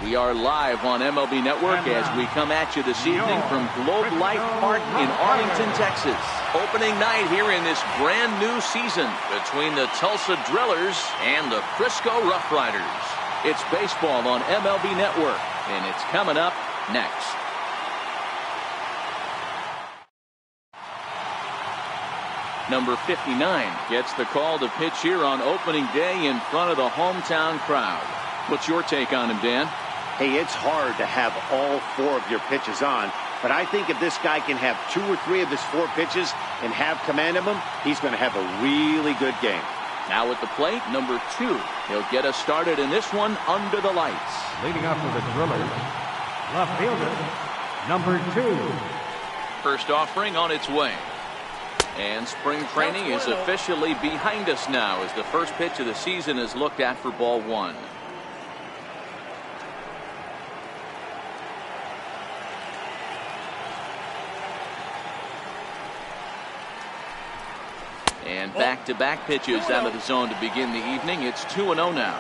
We are live on MLB Network as we come at you this evening from Globe Life Park in Arlington, Texas. Opening night here in this brand new season between the Tulsa Drillers and the Frisco Roughriders. It's baseball on MLB Network, and it's coming up next. Number 59 gets the call to pitch here on opening day in front of the hometown crowd. What's your take on him, Dan? Hey, it's hard to have all 4 of your pitches on, but I think if this guy can have 2 or 3 of his 4 pitches and have command of them, he's going to have a really good game. Now at the plate, number 2. He'll get us started in this one under the lights. Leading up for the Drillers, left fielder, number 2. First offering on its way. And spring training is officially behind us now as the first pitch of the season is looked at for ball 1. And back-to-back pitches out of the zone to begin the evening. It's 2-0 now.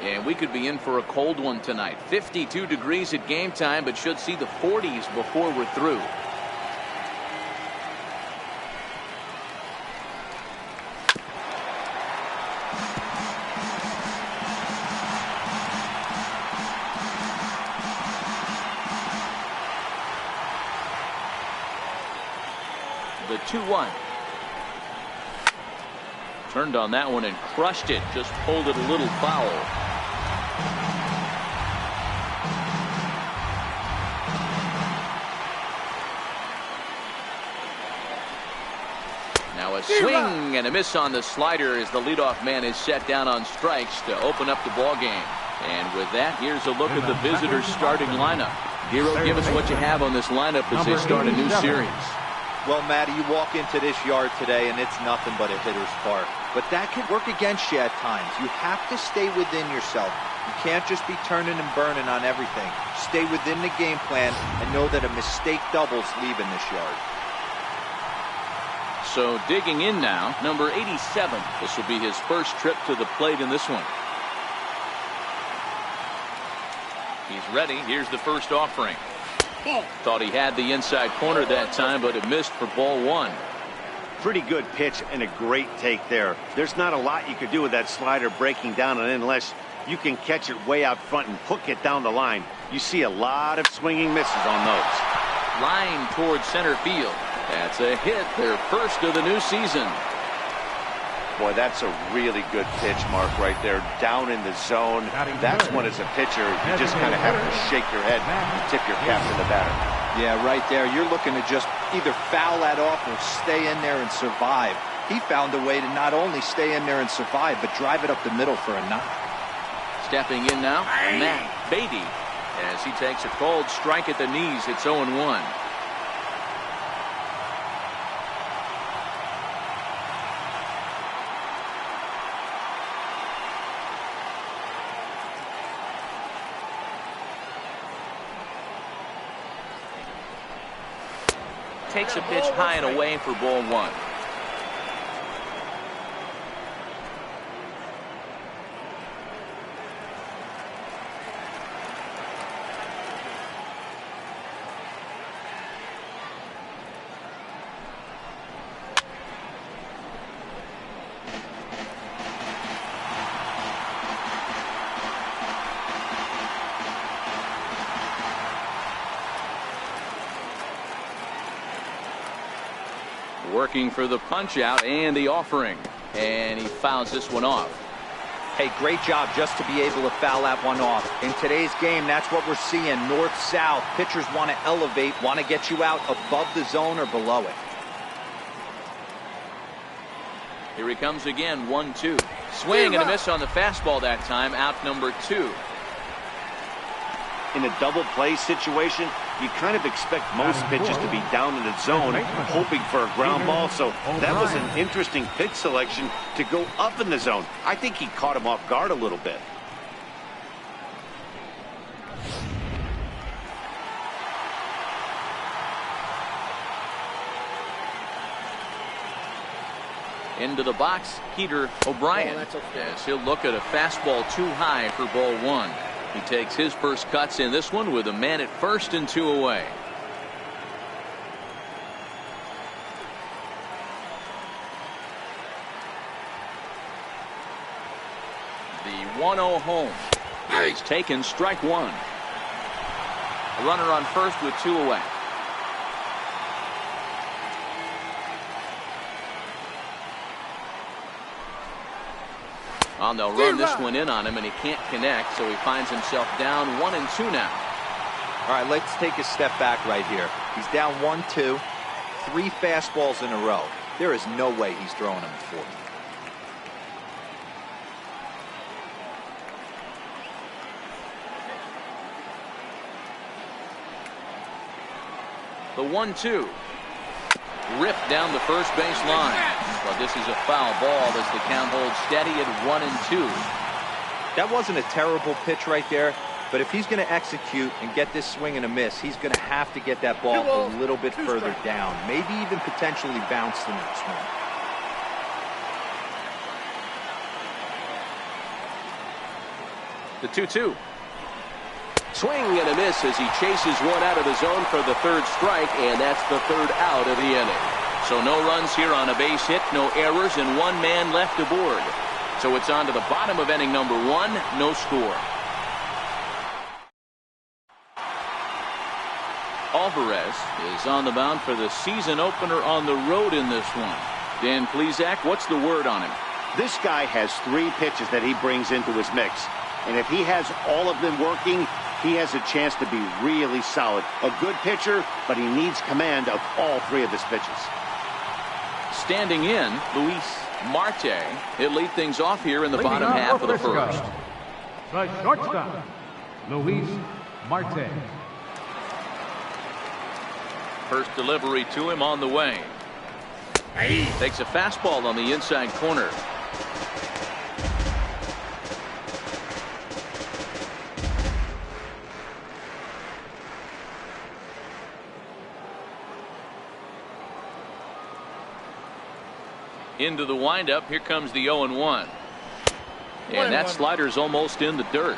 And we could be in for a cold one tonight. 52 degrees at game time, but should see the 40s before we're through. The 2-1. Turned on that one and crushed it. Just pulled it a little foul. Now a swing and a miss on the slider as the leadoff man is set down on strikes to open up the ball game. And with that, here's a look at the visitors' starting lineup. Hero, give us what you have on this lineup as they start a new series. Well, Matty, you walk into this yard today and it's nothing but a hitter's park. But that can work against you at times. You have to stay within yourself. You can't just be turning and burning on everything. Stay within the game plan and know that a mistake doubles leaving this yard. So digging in now, number 87. This will be his first trip to the plate in this one. He's ready. Here's the first offering. Thought he had the inside corner that time, but it missed for ball 1. Pretty good pitch and a great take there. There's not a lot you could do with that slider breaking down and in unless you can catch it way out front and hook it down the line. You see a lot of swinging misses on those. Line towards center field. That's a hit, their first of the new season. Boy, that's a really good pitch, Mark, right there. Down in the zone. That's when, as a pitcher, you just kind of have to shake your head and tip your cap to the batter. Yeah, right there. You're looking to just either foul that off or stay in there and survive. He found a way to not only stay in there and survive, but drive it up the middle for a knock. Stepping in now, Matt Beatty, as he takes a cold strike at the knees. It's 0-1. Takes a pitch high and away for ball 1. Working for the punch out and the offering, and he fouls this one off. Hey, great job just to be able to foul that one off. In today's game, that's what we're seeing. North-south. Pitchers want to elevate, want to get you out above the zone or below it. Here he comes again, 1-2. Swing and a miss on the fastball that time, out number 2. In a double play situation, you kind of expect most pitches to be down in the zone, hoping for a ground ball. So that was an interesting pitch selection to go up in the zone. I think he caught him off guard a little bit. Into the box, Peter O'Brien. As he'll look at a fastball too high for ball 1. He takes his first cuts in this one with a man at first and 2 away. The 1-0 home. He's taken strike one. A runner on first with 2 away. Well, they'll run this one in on him, and he can't connect, so he finds himself down 1-2 now. All right, let's take a step back right here. He's down 1-2, 3 fastballs in a row. There is no way he's throwing them at 40. The 1-2. Ripped down the first base line. But this is a foul ball as the count holds steady at 1-2. That wasn't a terrible pitch right there, but if he's going to execute and get this swing and a miss, he's going to have to get that ball a little bit further down, maybe even potentially bounce the next one. The 2-2. Swing and a miss as he chases one out of the zone for the 3rd strike, and that's the 3rd out of the inning. So no runs here on a base hit, no errors, and 1 man left aboard. So it's on to the bottom of inning number 1, no score. Alvarez is on the mound for the season opener on the road in this one. Dan Plesac, what's the word on him? This guy has 3 pitches that he brings into his mix. And if he has all of them working, he has a chance to be really solid. A good pitcher, but he needs command of all 3 of his pitches. Standing in, Luis Marte. He'll lead things off here in the bottom half of the first. The shortstop, Luis Marte. First delivery to him on the way. Takes a fastball on the inside corner. Into the windup. Here comes the 0-1. And that slider's almost in the dirt.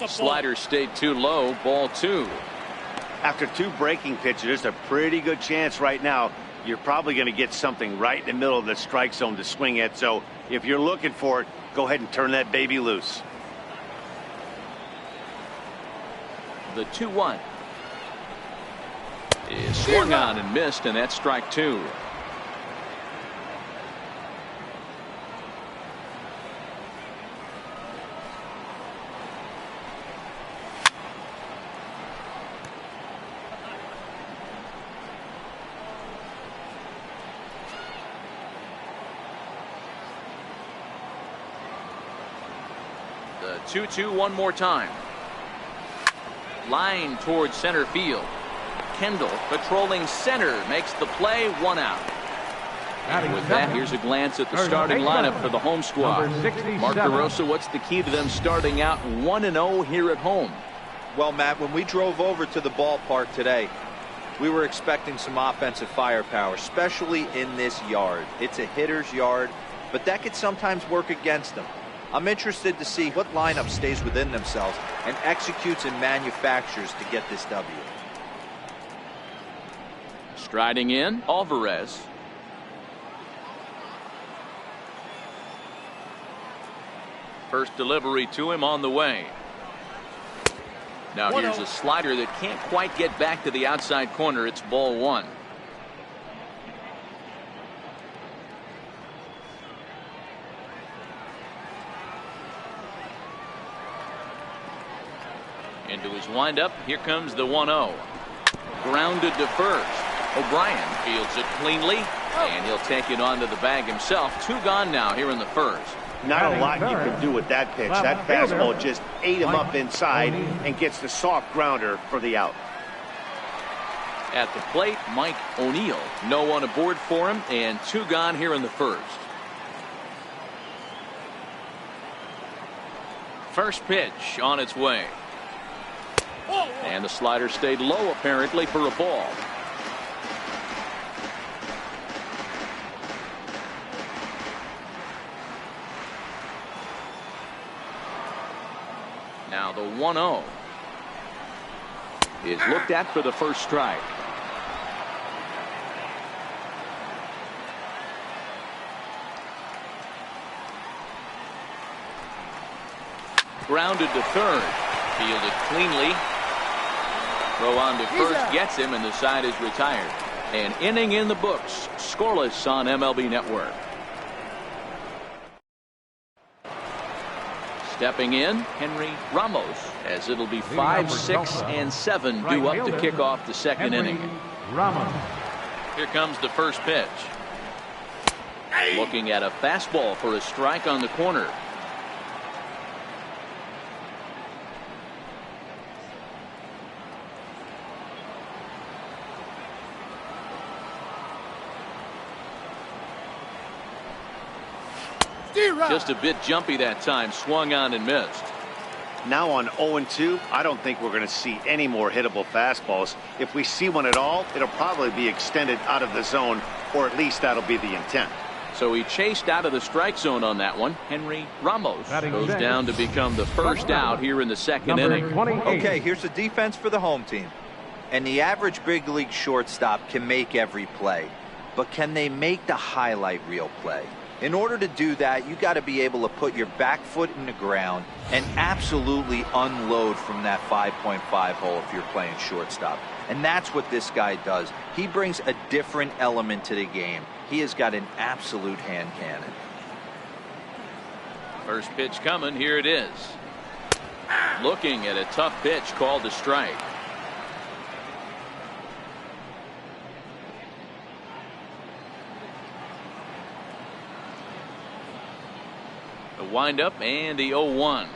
Slider stayed too low. Ball 2. After 2 breaking pitches, there's a pretty good chance right now you're probably going to get something right in the middle of the strike zone to swing at. So if you're looking for it, go ahead and turn that baby loose. The 2-1 is swung on and missed, and that's strike 2. The 2-2 one more time. Line towards center field. Kendall patrolling center makes the play. 1 out. And with that, here's a glance at the starting lineup for the home squad. Mark DeRosa, what's the key to them starting out 1-0 here at home? Well, Matt, when we drove over to the ballpark today, we were expecting some offensive firepower, especially in this yard. It's a hitter's yard, but that could sometimes work against them. I'm interested to see what lineup stays within themselves and executes and manufactures to get this W. Striding in, Alvarez. First delivery to him on the way. Now here's a slider that can't quite get back to the outside corner. It's ball 1. Into his windup. Here comes the 1-0. Grounded to first. O'Brien fields it cleanly, and he'll take it onto the bag himself. 2 gone now here in the first. Not a lot you can do with that pitch. That fastball just ate him up inside and gets the soft grounder for the out. At the plate, Mike O'Neill. No one aboard for him, and 2 gone here in the first. First pitch on its way. And the slider stayed low apparently for a ball. Now the 1-0 is looked at for the first strike. Grounded to third. Fielded cleanly. Throw on to first gets him, and the side is retired. An inning in the books. Scoreless on MLB Network. Stepping in, Henry Ramos, as it'll be 5, 6, and 7 due up to kick off the second inning. Ramos. Here comes the first pitch. Looking at a fastball for a strike on the corner. Just a bit jumpy that time. Swung on and missed. Now on 0-2, I don't think we're going to see any more hittable fastballs. If we see one at all, it'll probably be extended out of the zone, or at least that'll be the intent. So he chased out of the strike zone on that one. Henry Ramos goes down to become the first out here in the second inning. Okay, here's the defense for the home team. And the average big league shortstop can make every play. But can they make the highlight reel play? In order to do that, you got to be able to put your back foot in the ground and absolutely unload from that 5.5 hole if you're playing shortstop. And that's what this guy does. He brings a different element to the game. He has got an absolute hand cannon. First pitch coming. Here it is. Looking at a tough pitch called a strike. The windup and the 0-1.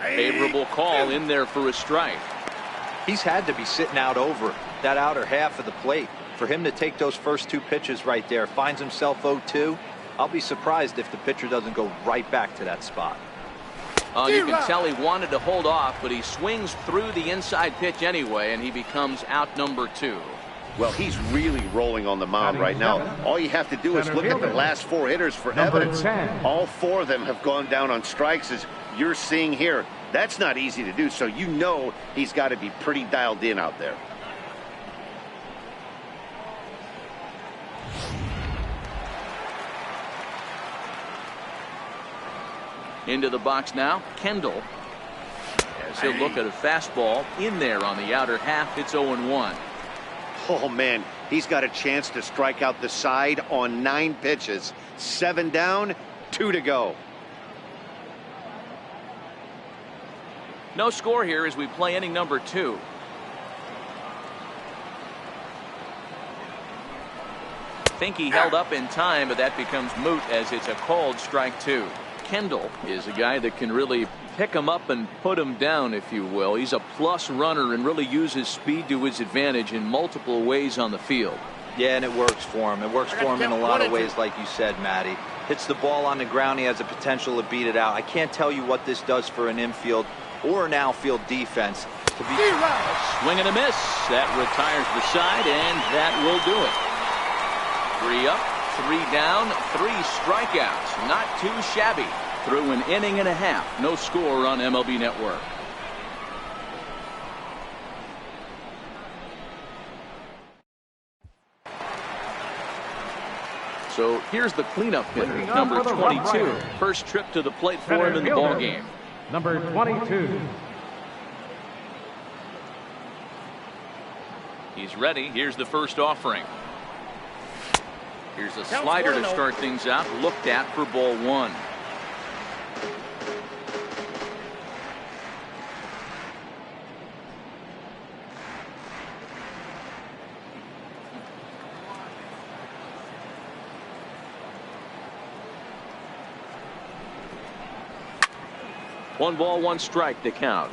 Favorable call in there for a strike. He's had to be sitting out over that outer half of the plate. For him to take those first two pitches right there, finds himself 0-2. I'll be surprised if the pitcher doesn't go right back to that spot. You can tell he wanted to hold off, but he swings through the inside pitch anyway, and he becomes out number 2. Well, he's really rolling on the mound right now. All you have to do is look at the last 4 hitters for evidence. All 4 of them have gone down on strikes, as you're seeing here. That's not easy to do, so you know he's got to be pretty dialed in out there. Into the box now, Kendall. As he'll look at a fastball in there on the outer half. It's 0-1. Oh, man, he's got a chance to strike out the side on 9 pitches. 7 down, 2 to go. No score here as we play inning number 2. Think he held up in time, but that becomes moot as it's a called strike 2. Kendall is a guy that can really pick him up and put him down, if you will. He's a plus runner and really uses speed to his advantage in multiple ways on the field. Yeah, and it works for him. It works for him in a lot of ways, like you said, Matty. Hits the ball on the ground. He has the potential to beat it out. I can't tell you what this does for an infield or an outfield defense. To be swing and a miss. That retires the side, and that will do it. 3 up, 3 down, 3 strikeouts. Not too shabby. Through an inning and a half. No score on MLB Network. So here's the cleanup hitter, number 22. First trip to the plate for him in the ballgame. Number 22. He's ready. Here's the first offering. Here's a slider to start things out. Looked at for ball 1. One ball, 1 strike to count.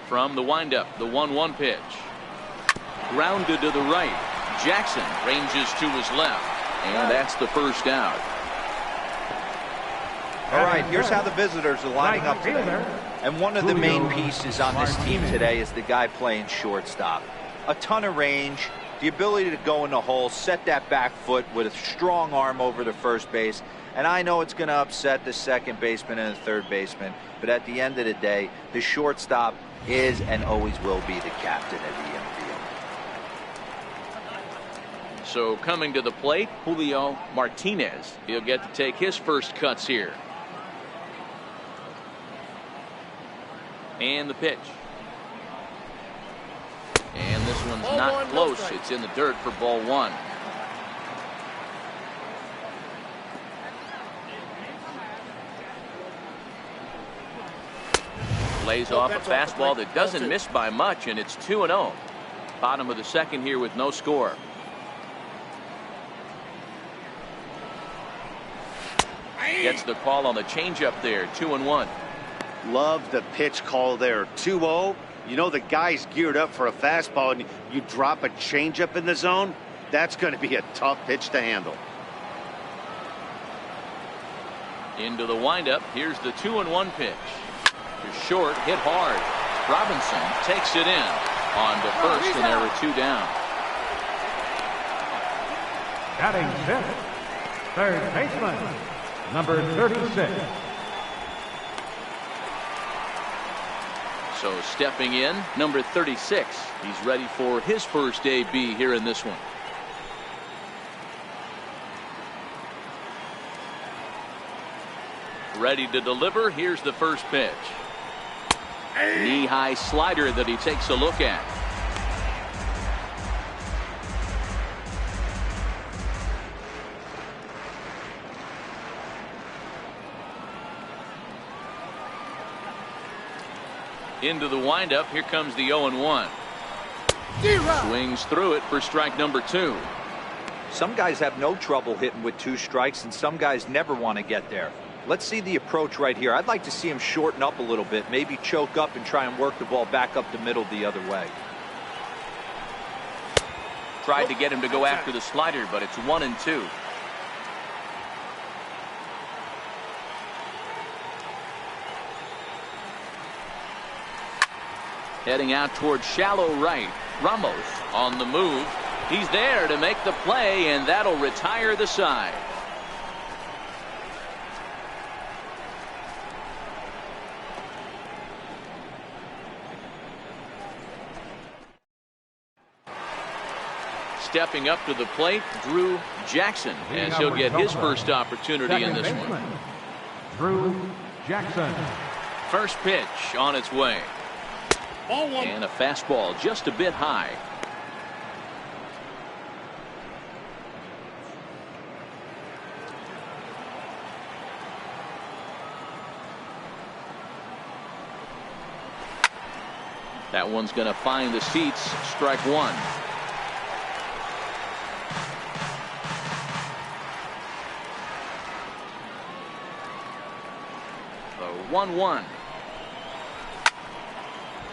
From the windup, the 1-1 pitch. Grounded to the right. Jackson ranges to his left. And that's the first out. All right, here's how the visitors are lining up today. And one of the main pieces on this team today is the guy playing shortstop. A ton of range, The ability to go in the hole, set that back foot with a strong arm over to first base. And I know it's going to upset the second baseman and the third baseman, but at the end of the day, the shortstop is and always will be the captain of the infield. So coming to the plate, Julio Martinez. He'll get to take his first cuts here. And the pitch. And this one's not close. It's in the dirt for ball one. Lays off a fastball that doesn't miss by much, and it's 2-0. Bottom of the second here with no score. Gets the call on the changeup there, 2-1. Love the pitch call there, 2-0. You know the guy's geared up for a fastball, and you drop a changeup in the zone. That's going to be a tough pitch to handle. Into the windup. Here's the 2-1 pitch. To short, hit hard. Robinson takes it in on to first, and there are two down. Batting fifth, third baseman, number 36. So stepping in, number 36. He's ready for his first AB here in this one. Ready to deliver. Here's the first pitch. Knee-high slider that he takes a look at. Into the windup. Here comes the 0-1. Swings through it for strike number 2. Some guys have no trouble hitting with 2 strikes, and some guys never want to get there. Let's see the approach right here. I'd like to see him shorten up a little bit, maybe choke up and try and work the ball back up the middle the other way. Tried to get him to go after the slider, but it's 1-2. Heading out towards shallow right. Ramos on the move. He's there to make the play, and that'll retire the side. Stepping up to the plate, Drew Jackson, as he'll get his first opportunity in this one. Drew Jackson. First pitch on its way. And a fastball just a bit high. That one's going to find the seats. Strike one. The 1-1.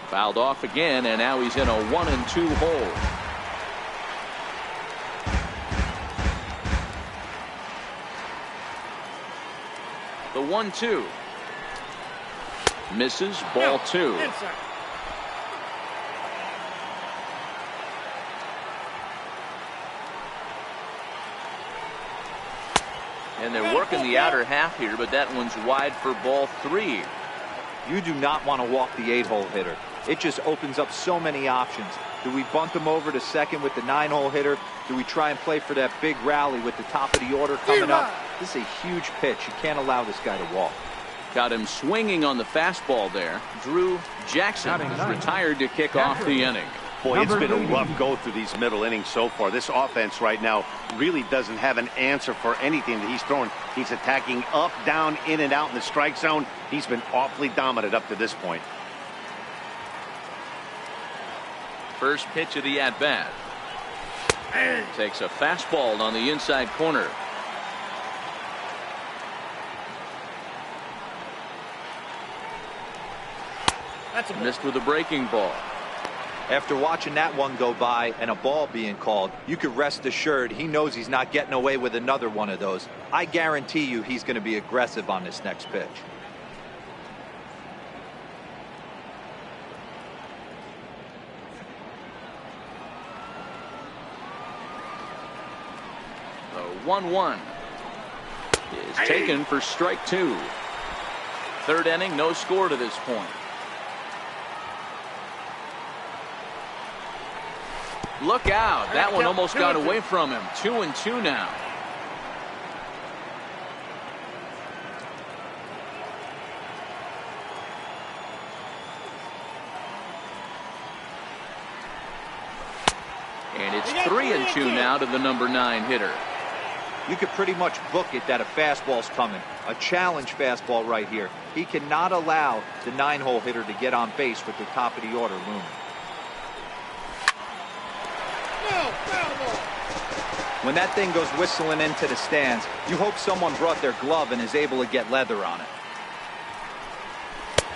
Fouled off again, and now he's in a 1-2 hole. The 1-2. Misses, ball 2. And they're working the outer half here, but that one's wide for ball 3. You do not want to walk the 8-hole hitter. It just opens up so many options. Do we bunt him over to second with the 9-hole hitter? Do we try and play for that big rally with the top of the order coming up? This is a huge pitch. You can't allow this guy to walk. Got him swinging on the fastball there. Drew Jackson is retired to kick off the inning. Boy, it's been a rough go through these middle innings so far. This offense right now really doesn't have an answer for anything that he's throwing. He's attacking up, down, in and out in the strike zone. He's been awfully dominant up to this point. First pitch of the at-bat. Takes a fastball on the inside corner. Missed with a breaking ball. After watching that one go by and a ball being called, you could rest assured he knows he's not getting away with another one of those. I guarantee you he's going to be aggressive on this next pitch. 1-1 is taken for strike 2. Third inning, no score to this point. Look out. That one almost got away from him. 2-2 now. And it's 3-2 now to the number 9 hitter. You could pretty much book it that a fastball's coming. A challenge fastball right here. He cannot allow the 9-hole hitter to get on base with the top of the order looming. When that thing goes whistling into the stands, you hope someone brought their glove and is able to get leather on it.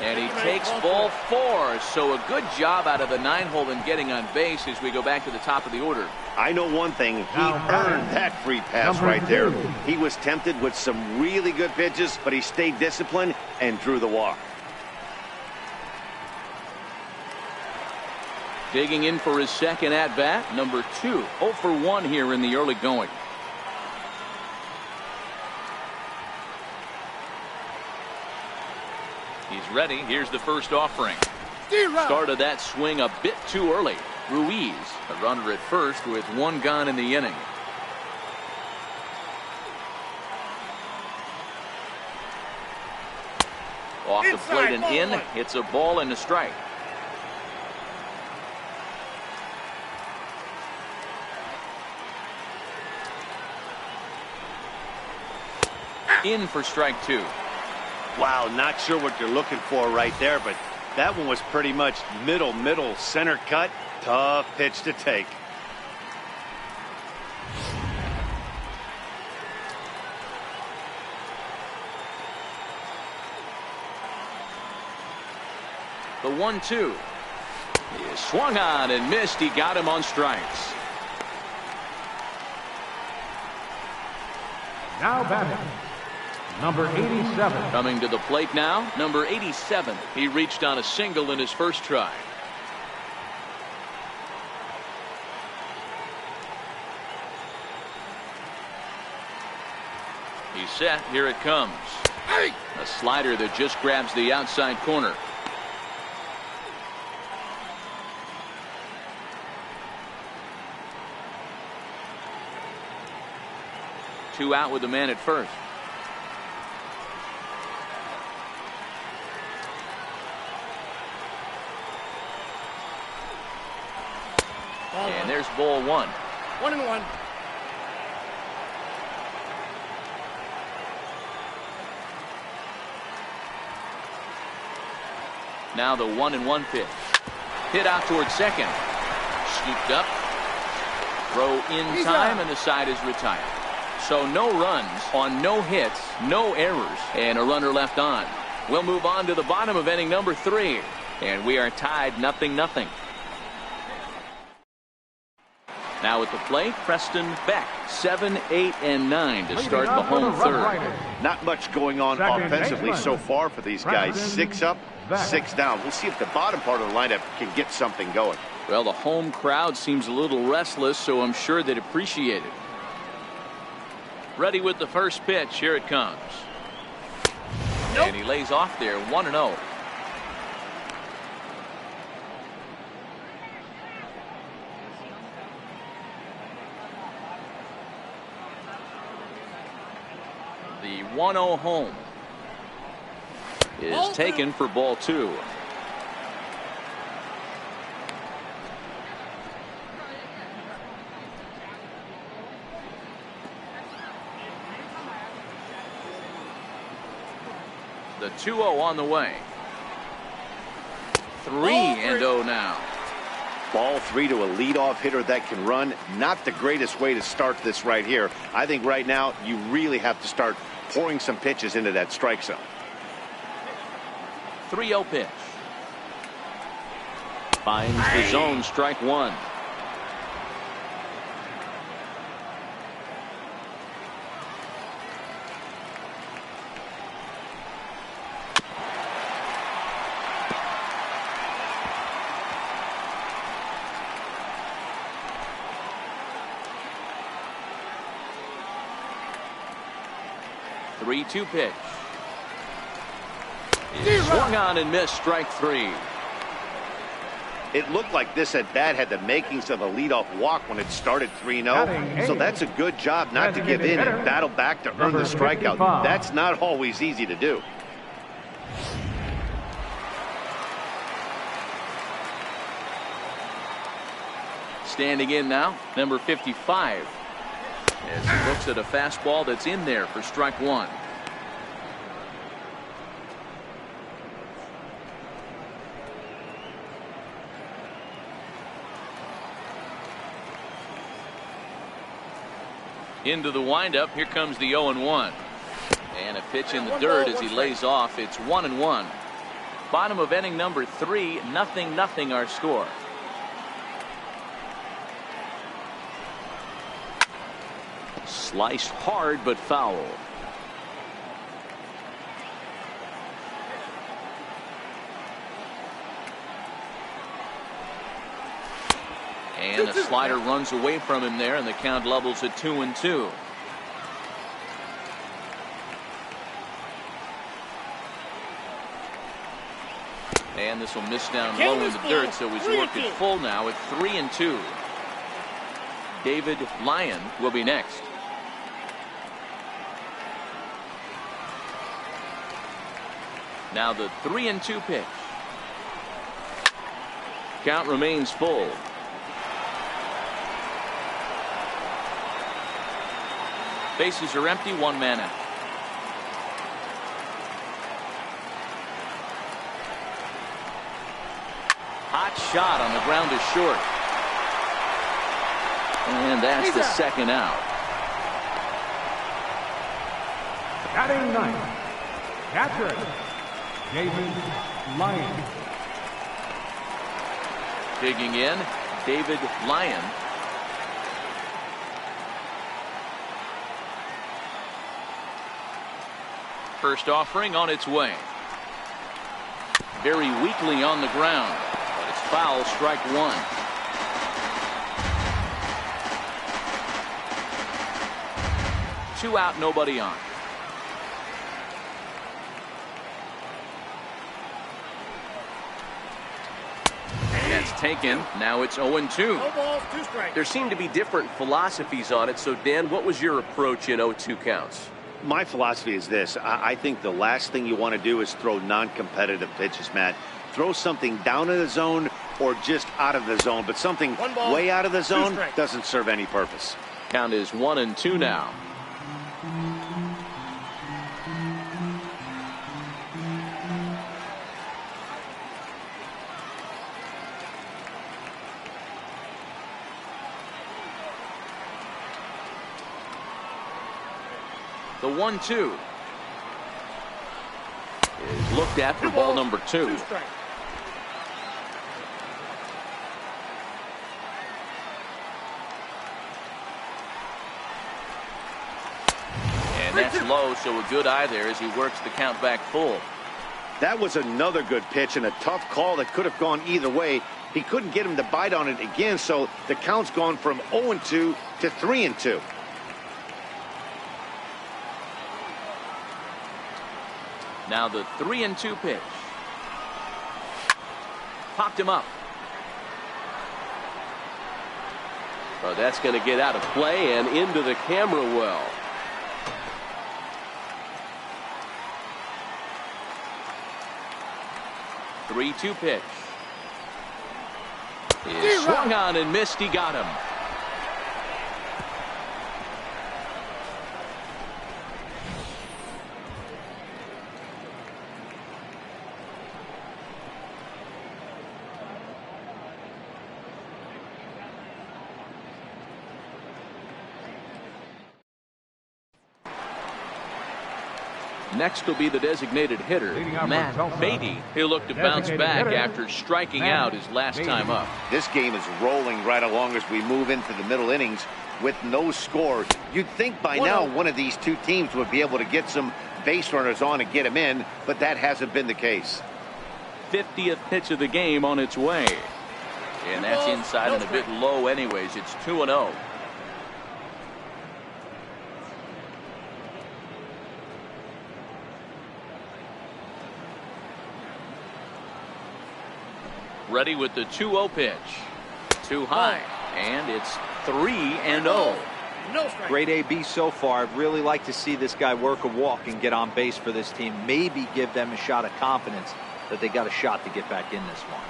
And he takes ball 4. So a good job out of the 9-hole in getting on base as we go back to the top of the order. I know one thing. He earned that free pass right there. He was tempted with some really good pitches, but he stayed disciplined and drew the walk. Digging in for his second at-bat, number 2. 0 for 1 here in the early going. He's ready. Here's the first offering. Started that swing a bit too early. Ruiz, a runner at first with 1 gone in the inning. Off the plate and in. It's a ball and a strike. In for strike 2. Wow, not sure what you're looking for right there, but that one was pretty much middle center cut. Tough pitch to take. The 1-2 is swung on and missed. He got him on strikes. Now batting, number 87. Coming to the plate now, number 87. He reached on a single in his first try. He's set. Here it comes. A slider that just grabs the outside corner. Two out with the man at first. And there's ball 1. 1-1. Now the 1-1 pitch. Hit out towards second. Scooped up. Throw in time, and the side is retired. So no runs on no hits, no errors, and a runner left on. We'll move on to the bottom of inning number 3, and we are tied 0-0. Now at the plate, Preston Beck, 7, 8, and 9 to start the home third. Not much going on offensively so far for these guys. 6 up, 6 down. We'll see if the bottom part of the lineup can get something going. Well, the home crowd seems a little restless, so I'm sure they'd appreciate it. Ready with the first pitch. Here it comes. And he lays off there, 1-0. The 1-0 home is taken for ball 2. The 2-0 on the way. 3-0 now. Ball 3 to a leadoff hitter that can run. Not the greatest way to start this right here. I think right now you really have to start pouring some pitches into that strike zone. 3-0 pitch. Finds the zone, strike 1. 3-2 pitch. It's swung on and missed, strike 3. It looked like this at bat had the makings of a leadoff walk when it started 3-0. So that's a good job not to give in and battle back to earn the strikeout. That's not always easy to do. Standing in now, number 55. As he looks at a fastball that's in there for strike 1. Into the windup. Here comes the 0-1. And a pitch in the dirt as he lays off. It's 1-1. Bottom of inning number 3. 0-0 our score. Sliced hard but foul. And a slider runs away from him there, and the count levels at 2-2. And this will miss down low in the dirt, so he's worked it full now at 3-2. David Lyon will be next. Now the 3-2 pitch. Count remains full. Bases are empty, 1 man out. Hot shot on the ground is short. And that's the second out. Batting ninth, catcher, David Lyon. Digging in, David Lyon. First offering on its way. Very weakly on the ground, but it's foul, strike 1. Two out, nobody on. That's taken. Now it's 0-2. No balls, 2 strikes. There seem to be different philosophies on it. So, Dan, what was your approach in 0-2 counts? My philosophy is this. I think the last thing you want to do is throw non-competitive pitches, Matt. Throw something down in the zone or just out of the zone, but something way out of the zone doesn't serve any purpose. Count is 1-2 now. The 1-2 is looked at for ball number 2. 2 strikes. And that's low, so a good eye there as he works the count back full. That was another good pitch and a tough call that could have gone either way. He couldn't get him to bite on it again, so the count's gone from 0-2 to 3-2. Now the 3-2 pitch. Popped him up. Oh, that's going to get out of play and into the camera well. The 3-2 pitch. He swung on and missed. He got him. Next will be the designated hitter, Matt Beatty. He'll look to bounce back after striking out his last time up. This game is rolling right along as we move into the middle innings with no score. You'd think by now one of these two teams would be able to get some base runners on and get them in, but that hasn't been the case. 50th pitch of the game on its way. And that's inside and a bit low anyways. It's 2-0. Ready with the 2-0 pitch. Too high. And it's 3-0. Great AB so far. I'd really like to see this guy work a walk and get on base for this team. Maybe give them a shot of confidence that they got a shot to get back in this one.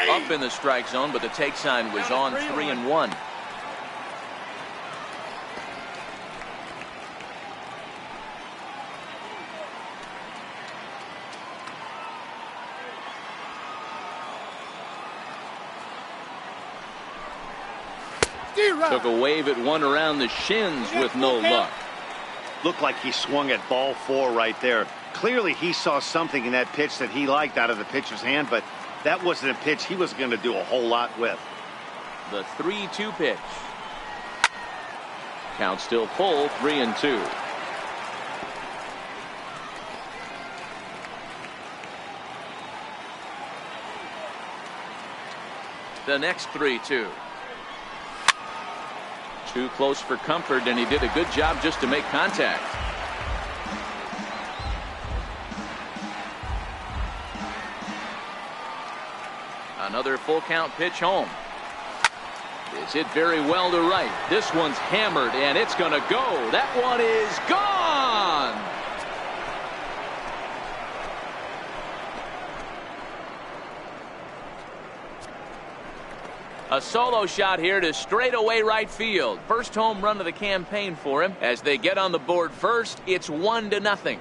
Up in the strike zone, but the take sign was on 3-1. Took a wave at one around the shins with no luck. Looked like he swung at ball 4 right there. Clearly he saw something in that pitch that he liked out of the pitcher's hand, but that wasn't a pitch he was going to do a whole lot with. The 3-2 pitch. Count still full, 3-2. The next 3-2. Too close for comfort, and he did a good job just to make contact. Another full count pitch home. It's hit very well to right. This one's hammered, and it's going to go. That one is gone. A solo shot here to straightaway right field. First home run of the campaign for him. As they get on the board first, it's 1-0.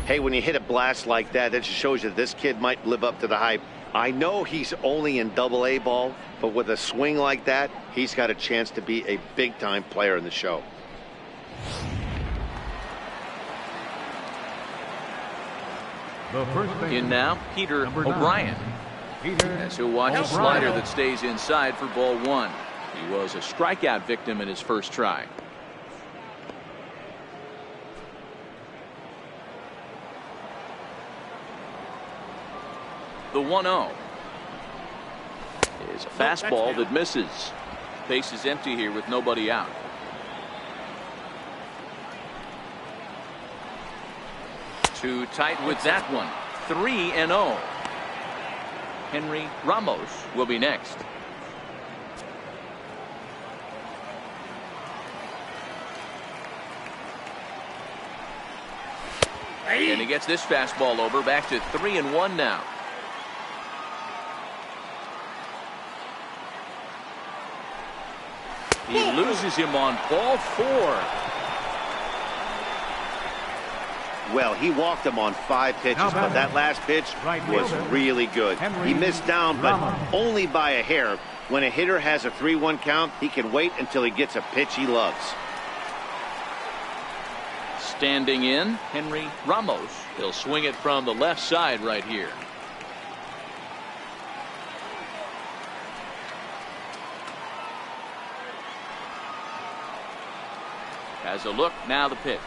Hey, when you hit a blast like that, that just shows you this kid might live up to the hype. I know he's only in Double-A ball, but with a swing like that, he's got a chance to be a big-time player in the show. In now, Peter O'Brien. As he'll watch a slider that stays inside for ball 1. He was a strikeout victim in his first try. The 1-0 is a fastball that misses. Base is empty here with nobody out. Too tight with that one. 3-0. Henry Ramos will be next. And he gets this fastball over. Back to 3-1 now. He loses him on ball 4. Well, he walked him on 5 pitches, but that last pitch was really good. He missed down, but only by a hair. When a hitter has a 3-1 count, he can wait until he gets a pitch he loves. Standing in, Henry Ramos. He'll swing it from the left side right here. Has a look, now the pitch.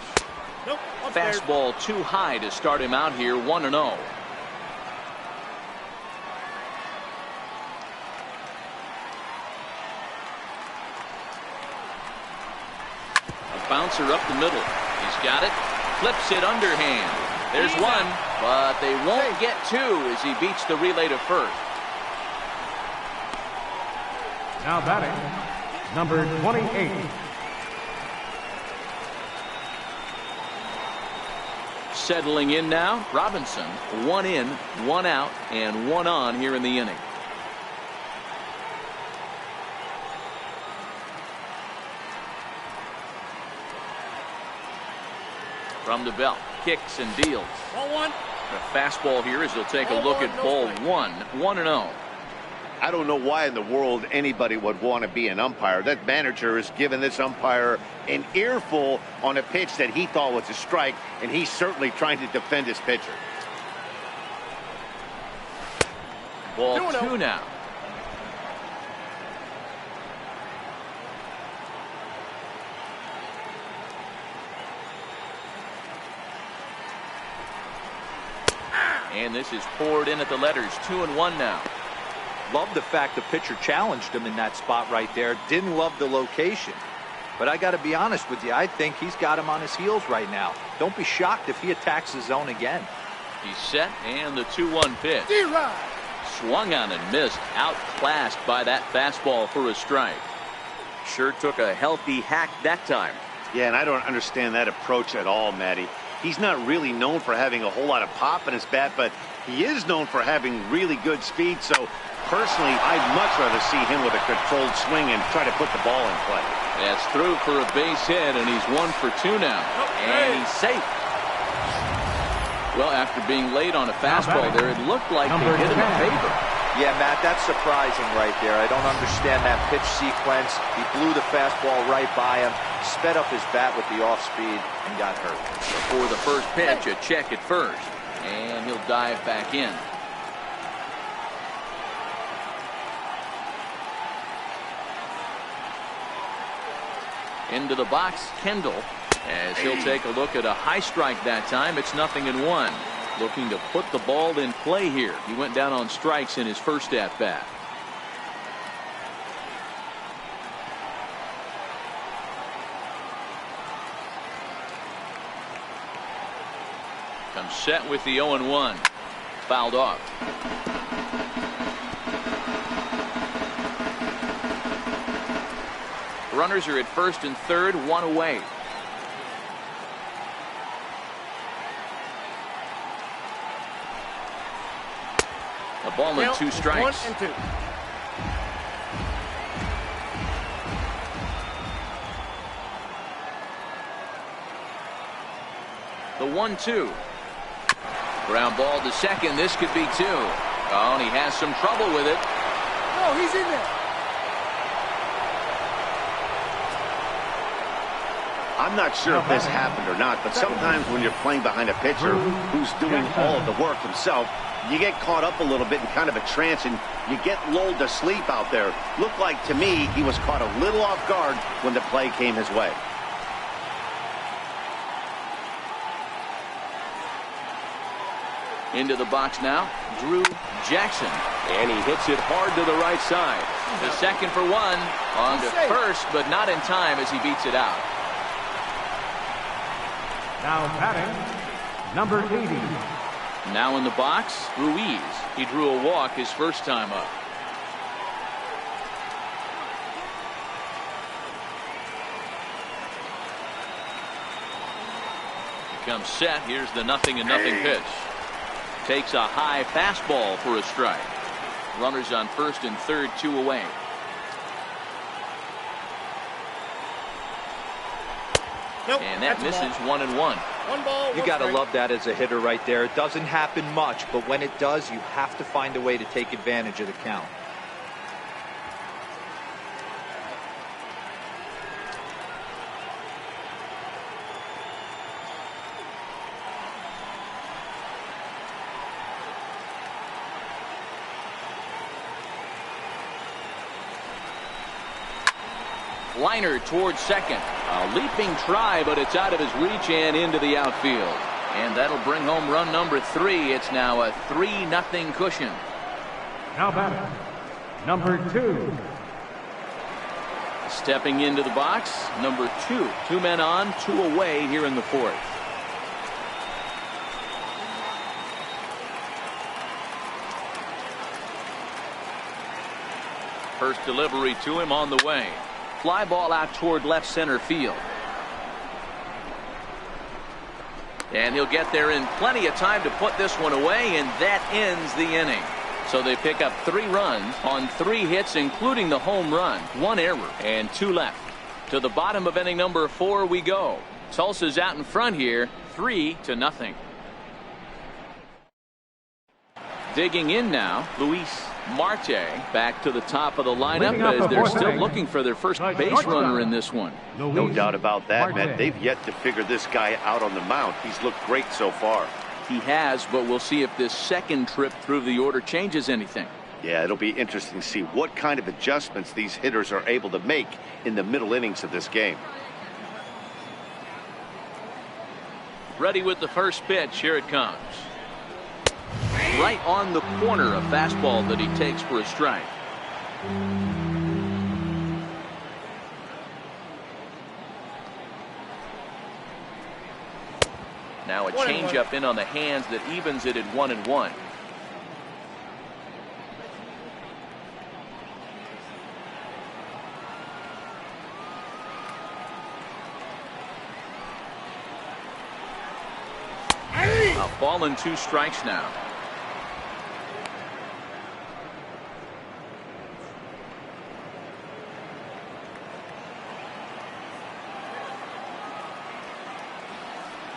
Fastball too high to start him out here, 1-0. A bouncer up the middle. He's got it. Flips it underhand. There's one, but they won't get 2 as he beats the relay to first. Now batting, number 28. Settling in now, Robinson. 1 in, 1 out, and 1 on here in the inning. From the belt, kicks and deals. Ball 1. The fastball here as he'll take a look at ball 1, 1-0. I don't know why in the world anybody would want to be an umpire. That manager has given this umpire an earful on a pitch that he thought was a strike, and he's certainly trying to defend his pitcher. Ball 2 now. And this is poured in at the letters. 2-1 now. Love the fact the pitcher challenged him in that spot right there. Didn't love the location. But I got to be honest with you, I think he's got him on his heels right now. Don't be shocked if he attacks the zone again. He's set, and the 2-1 pitch. Swung on and missed. Outclassed by that fastball for a strike. Sure took a healthy hack that time. Yeah, and I don't understand that approach at all, Matty. He's not really known for having a whole lot of pop in his bat, but he is known for having really good speed. So, personally, I'd much rather see him with a controlled swing and try to put the ball in play. That's through for a base hit, and he's 1 for 2 now. And he's safe. Well, after being late on a fastball there, it looked like they hit him a favor. Yeah, Matt, that's surprising right there. I don't understand that pitch sequence. He blew the fastball right by him, sped up his bat with the off speed, and got hurt. Before the first pitch, a check at first. And he'll dive back in. Into the box, Kendall, as he'll take a look at a high strike that time. It's 0-1. Looking to put the ball in play here. He went down on strikes in his first at bat. Comes set with the 0-1. Fouled off. Runners are at first and third, 1 away. A ball and 2 strikes. 1-2. The 1-2. Ground ball to second. This could be 2. Oh, and he has some trouble with it. No, he's in there. I'm not sure if this happened or not, but sometimes when you're playing behind a pitcher who's doing all of the work himself, you get caught up a little bit in kind of a trance and you get lulled to sleep out there. Looked like to me he was caught a little off guard when the play came his way. Into the box now, Drew Jackson. And he hits it hard to the right side. The second for 1. On to first, but not in time as he beats it out. Now batting, number 80. Now in the box, Ruiz. He drew a walk his first time up. He comes set. Here's the 0-0 pitch. Takes a high fastball for a strike. Runners on first and third, 2 away. Nope, and that misses 1-1. You got to love that as a hitter right there. It doesn't happen much, but when it does, you have to find a way to take advantage of the count. Liner towards second. A leaping try, but it's out of his reach and into the outfield. And that'll bring home run number 3. It's now a 3-0 cushion. Now batting, number 2. Stepping into the box, number 2. 2 men on, 2 away here in the 4th. First delivery to him on the way. Fly ball out toward left center field. And he'll get there in plenty of time to put this one away, and that ends the inning. So they pick up 3 runs on 3 hits, including the home run, 1 error, and 2 left. To the bottom of inning number 4 we go. Tulsa's out in front here, 3-0. Digging in now, Luis Marte back to the top of the lineup as they're still looking for their first base runner in this one. No doubt about that, man. They've yet to figure this guy out on the mound. He's looked great so far. He has, but we'll see if this second trip through the order changes anything. Yeah, it'll be interesting to see what kind of adjustments these hitters are able to make in the middle innings of this game. Ready with the first pitch. Here it comes. right on the corner, a fastball that he takes for a strike. Now a changeup in on the hands that evens it at 1-1. A ball and 2 strikes now.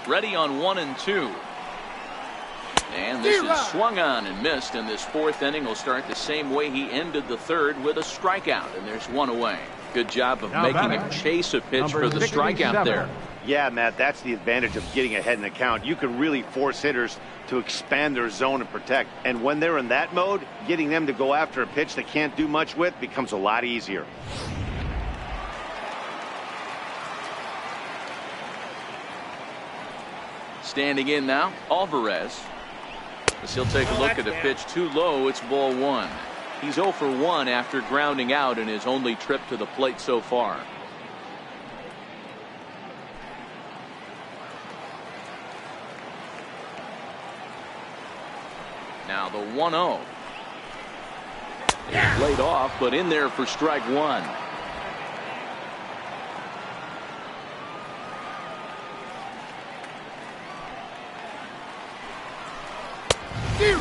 Ready on 1-2. And this is swung on and missed, and this 4th inning will start the same way he ended the 3rd, with a strikeout, and there's 1 away. Good job of making him chase a pitch for the strikeout there. Yeah, Matt, that's the advantage of getting ahead in the count. You can really force hitters to expand their zone and protect. And when they're in that mode, getting them to go after a pitch they can't do much with becomes a lot easier. Standing in now, Alvarez. As he'll take a look at a pitch too low, it's ball 1. He's 0 for 1 after grounding out in his only trip to the plate so far. Now the 1-0. Laid off, but in there for strike 1.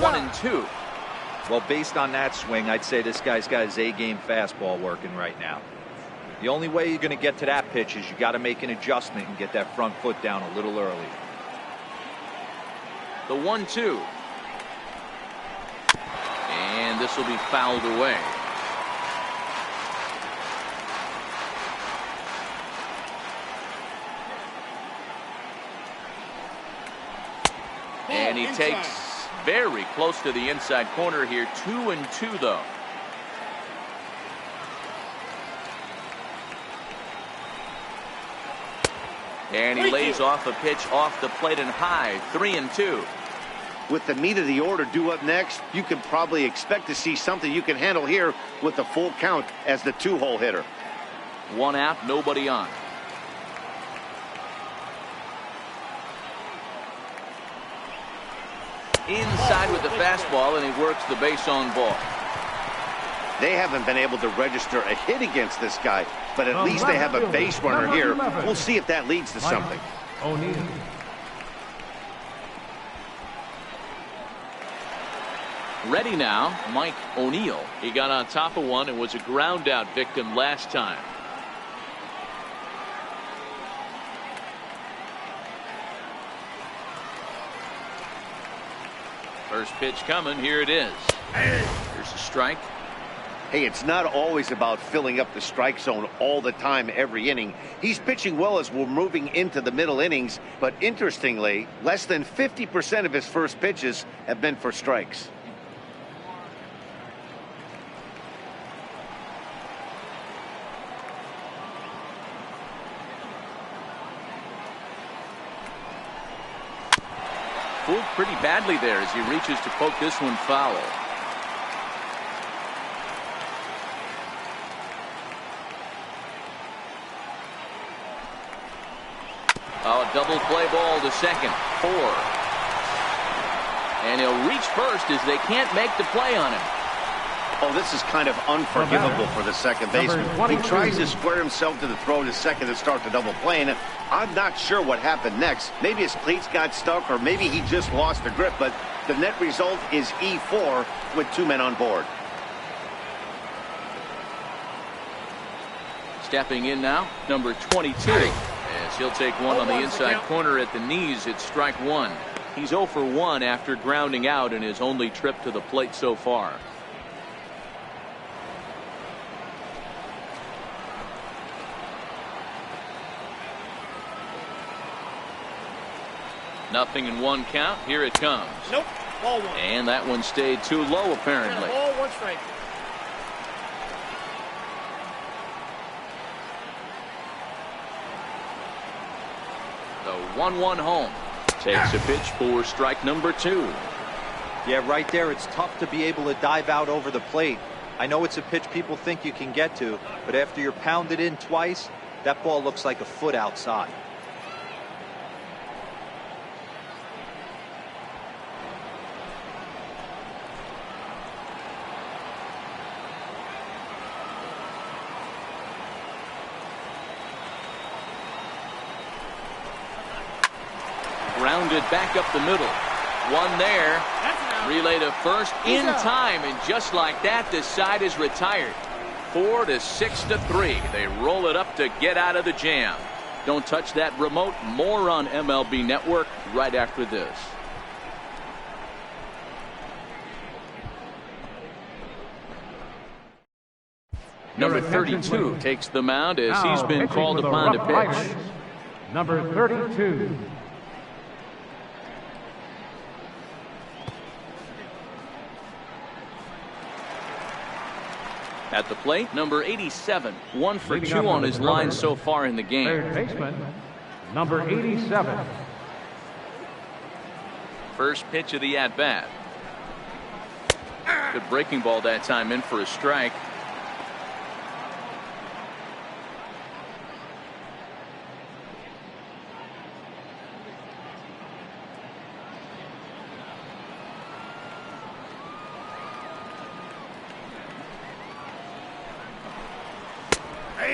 One and 2. Well, based on that swing, I'd say this guy's got his A-game fastball working right now. The only way you're going to get to that pitch is you got to make an adjustment and get that front foot down a little early. The 1-2. And this will be fouled away. And he takes very close to the inside corner here. 2-2 though. And he lays off a pitch off the plate and high. 3-2. With the meat of the order due up next, you can probably expect to see something you can handle here with the full count as the 2-hole hitter. 1 out, nobody on. Inside with the fastball, and he works the base on ball. They haven't been able to register a hit against this guy, but at least they have a base runner here. We'll see if that leads to something. Ready now, Mike O'Neill. He got on top of one and was a ground out victim last time. First pitch coming. Here it is. Here's a strike. Hey, it's not always about filling up the strike zone all the time every inning. He's pitching well as we're moving into the middle innings, but interestingly, less than 50% of his first pitches have been for strikes. Fooled pretty badly there as he reaches to poke this one foul. Oh, a double play ball to second. 4. And he'll reach first as they can't make the play on him. Oh, this is kind of unforgivable for the second baseman. He tries to square himself to the throw to second to start the double play, and I'm not sure what happened next. Maybe his cleats got stuck, or maybe he just lost the grip, but the net result is E4 with 2 men on board. Stepping in now, number 22. As he'll take one on the inside corner at the knees, it's strike 1. He's 0 for 1 after grounding out in his only trip to the plate so far. Nothing in 1 count. Here it comes. Nope. Ball 1. And that one stayed too low, apparently. Ball 1 strike. The 1-1 home. Takes a pitch for strike number 2. Yeah, right there, it's tough to be able to dive out over the plate. I know it's a pitch people think you can get to, but after you're pounded in twice, that ball looks like a foot outside. Grounded back up the middle. One there. Relay to first in time, and just like that, this side is retired. 4-6-3. They roll it up to get out of the jam. Don't touch that remote. More on MLB Network right after this. Number 32 takes the mound as he's been called upon to pitch. Number 32. At the plate, number 87. 1 for 2 on his line so far in the game. Third baseman, number 87. First pitch of the at-bat. Good breaking ball that time, in for a strike.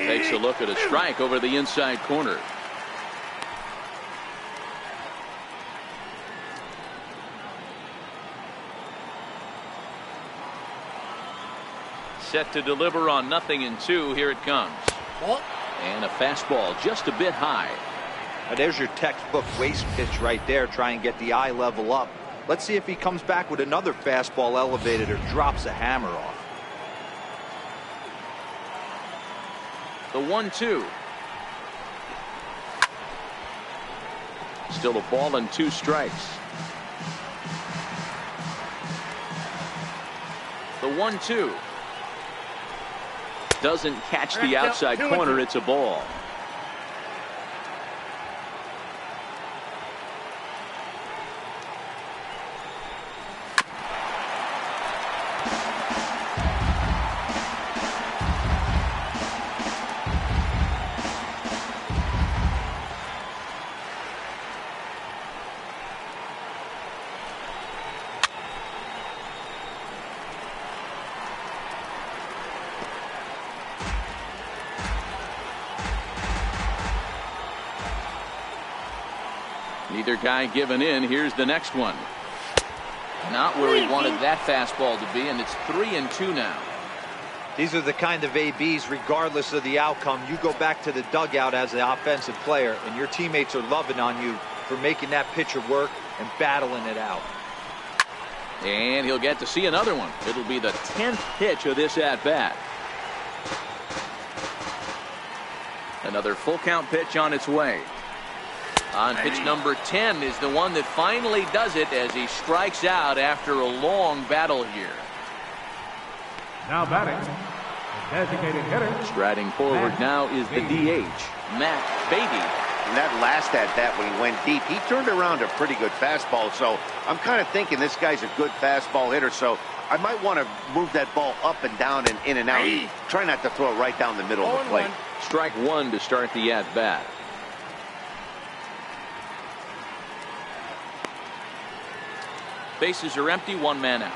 Takes a look at a strike over the inside corner. Set to deliver on 0-2. Here it comes. And a fastball just a bit high. Now there's your textbook waste pitch right there. Try and get the eye level up. Let's see if he comes back with another fastball elevated or drops a hammer off. The 1-2. Still a ball and 2 strikes. The 1-2. Doesn't catch the outside corner. It's a ball. Neither guy giving in. Here's the next one. Not where he wanted that fastball to be, and it's 3-2 now. These are the kind of ABs, regardless of the outcome, you go back to the dugout as an offensive player, and your teammates are loving on you for making that pitcher work and battling it out. And he'll get to see another one. It'll be the 10th pitch of this at-bat. Another full count pitch on its way. On pitch number 10 is the one that finally does it as he strikes out after a long battle here. Now batting, the designated hitter. Striding forward now is the DH, Matt Beatty. And that last at-bat when he went deep, he turned around a pretty good fastball. So I'm kind of thinking this guy's a good fastball hitter. So I might want to move that ball up and down and in and out. Try not to throw it right down the middle of the plate. Strike 1 to start the at-bat. Bases are empty, 1 man out.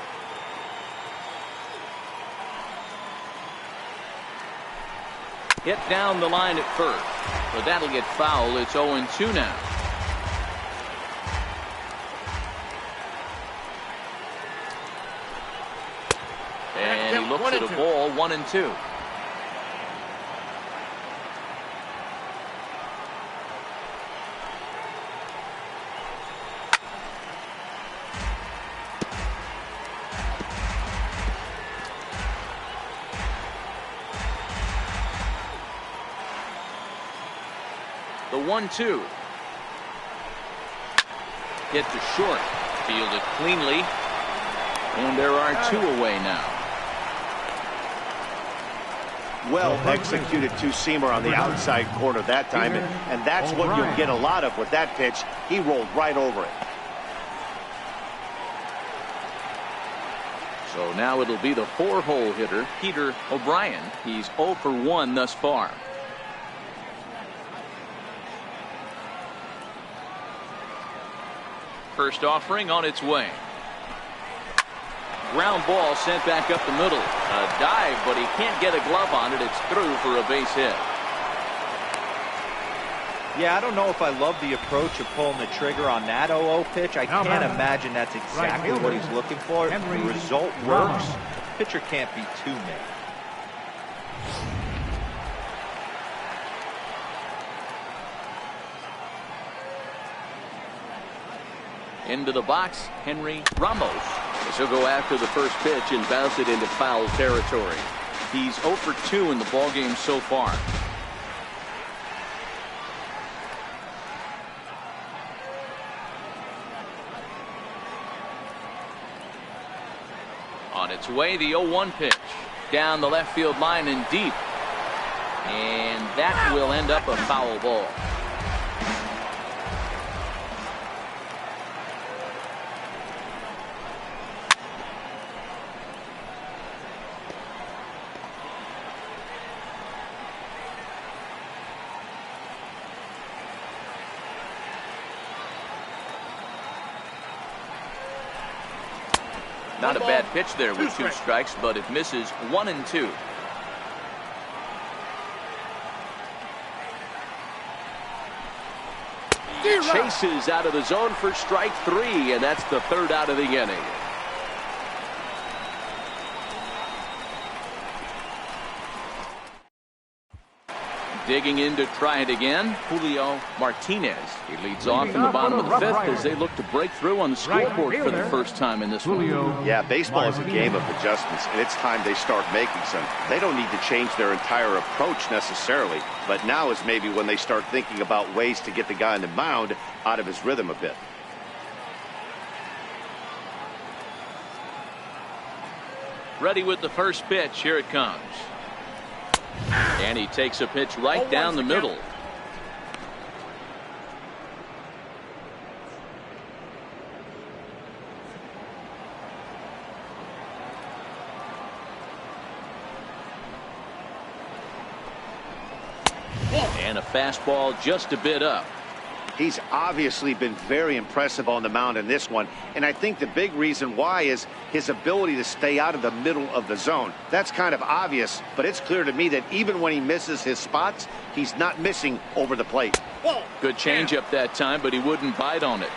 Hit down the line at first, but that'll get foul. It's 0-2 now. And he looks at a ball, 1-2. The 1-2. Hit to short. Fielded cleanly. And there are 2 away now. Well executed two-seamer on the outside corner that time. And that's what you'll get a lot of with that pitch. He rolled right over it. So now it'll be the 4-hole hitter, Peter O'Brien. He's 0 for 1 thus far. First offering on its way. Ground ball sent back up the middle. A dive, but he can't get a glove on it. It's through for a base hit. Yeah, I don't know if I love the approach of pulling the trigger on that 0-0 pitch. I can't imagine that's exactly what he's looking for. The result works. Pitcher can't be too mad. Into the box, Henry Ramos. He'll go after the first pitch and bounce it into foul territory. He's 0 for 2 in the ballgame so far. On its way, the 0-1 pitch. Down the left field line and deep. And that will end up a foul ball. Not a bad pitch there with 2 strikes, but it misses 1 and 2. Chases out of the zone for strike 3, and that's the 3rd out of the inning. Digging in to try it again, Julio Martinez. He leads off in the bottom of the 5th as they look to break through on the scoreboard for the first time in this one. Yeah, baseball is a game of adjustments, and it's time they start making some. They don't need to change their entire approach necessarily, but now is maybe when they start thinking about ways to get the guy on the mound out of his rhythm a bit. Ready with the first pitch. Here it comes. And he takes a pitch right down the middle. And a fastball just a bit up. He's obviously been very impressive on the mound in this one, and I think the big reason why is his ability to stay out of the middle of the zone. That's kind of obvious, but it's clear to me that even when he misses his spots, he's not missing over the plate. Good changeup that time, but he wouldn't bite on it.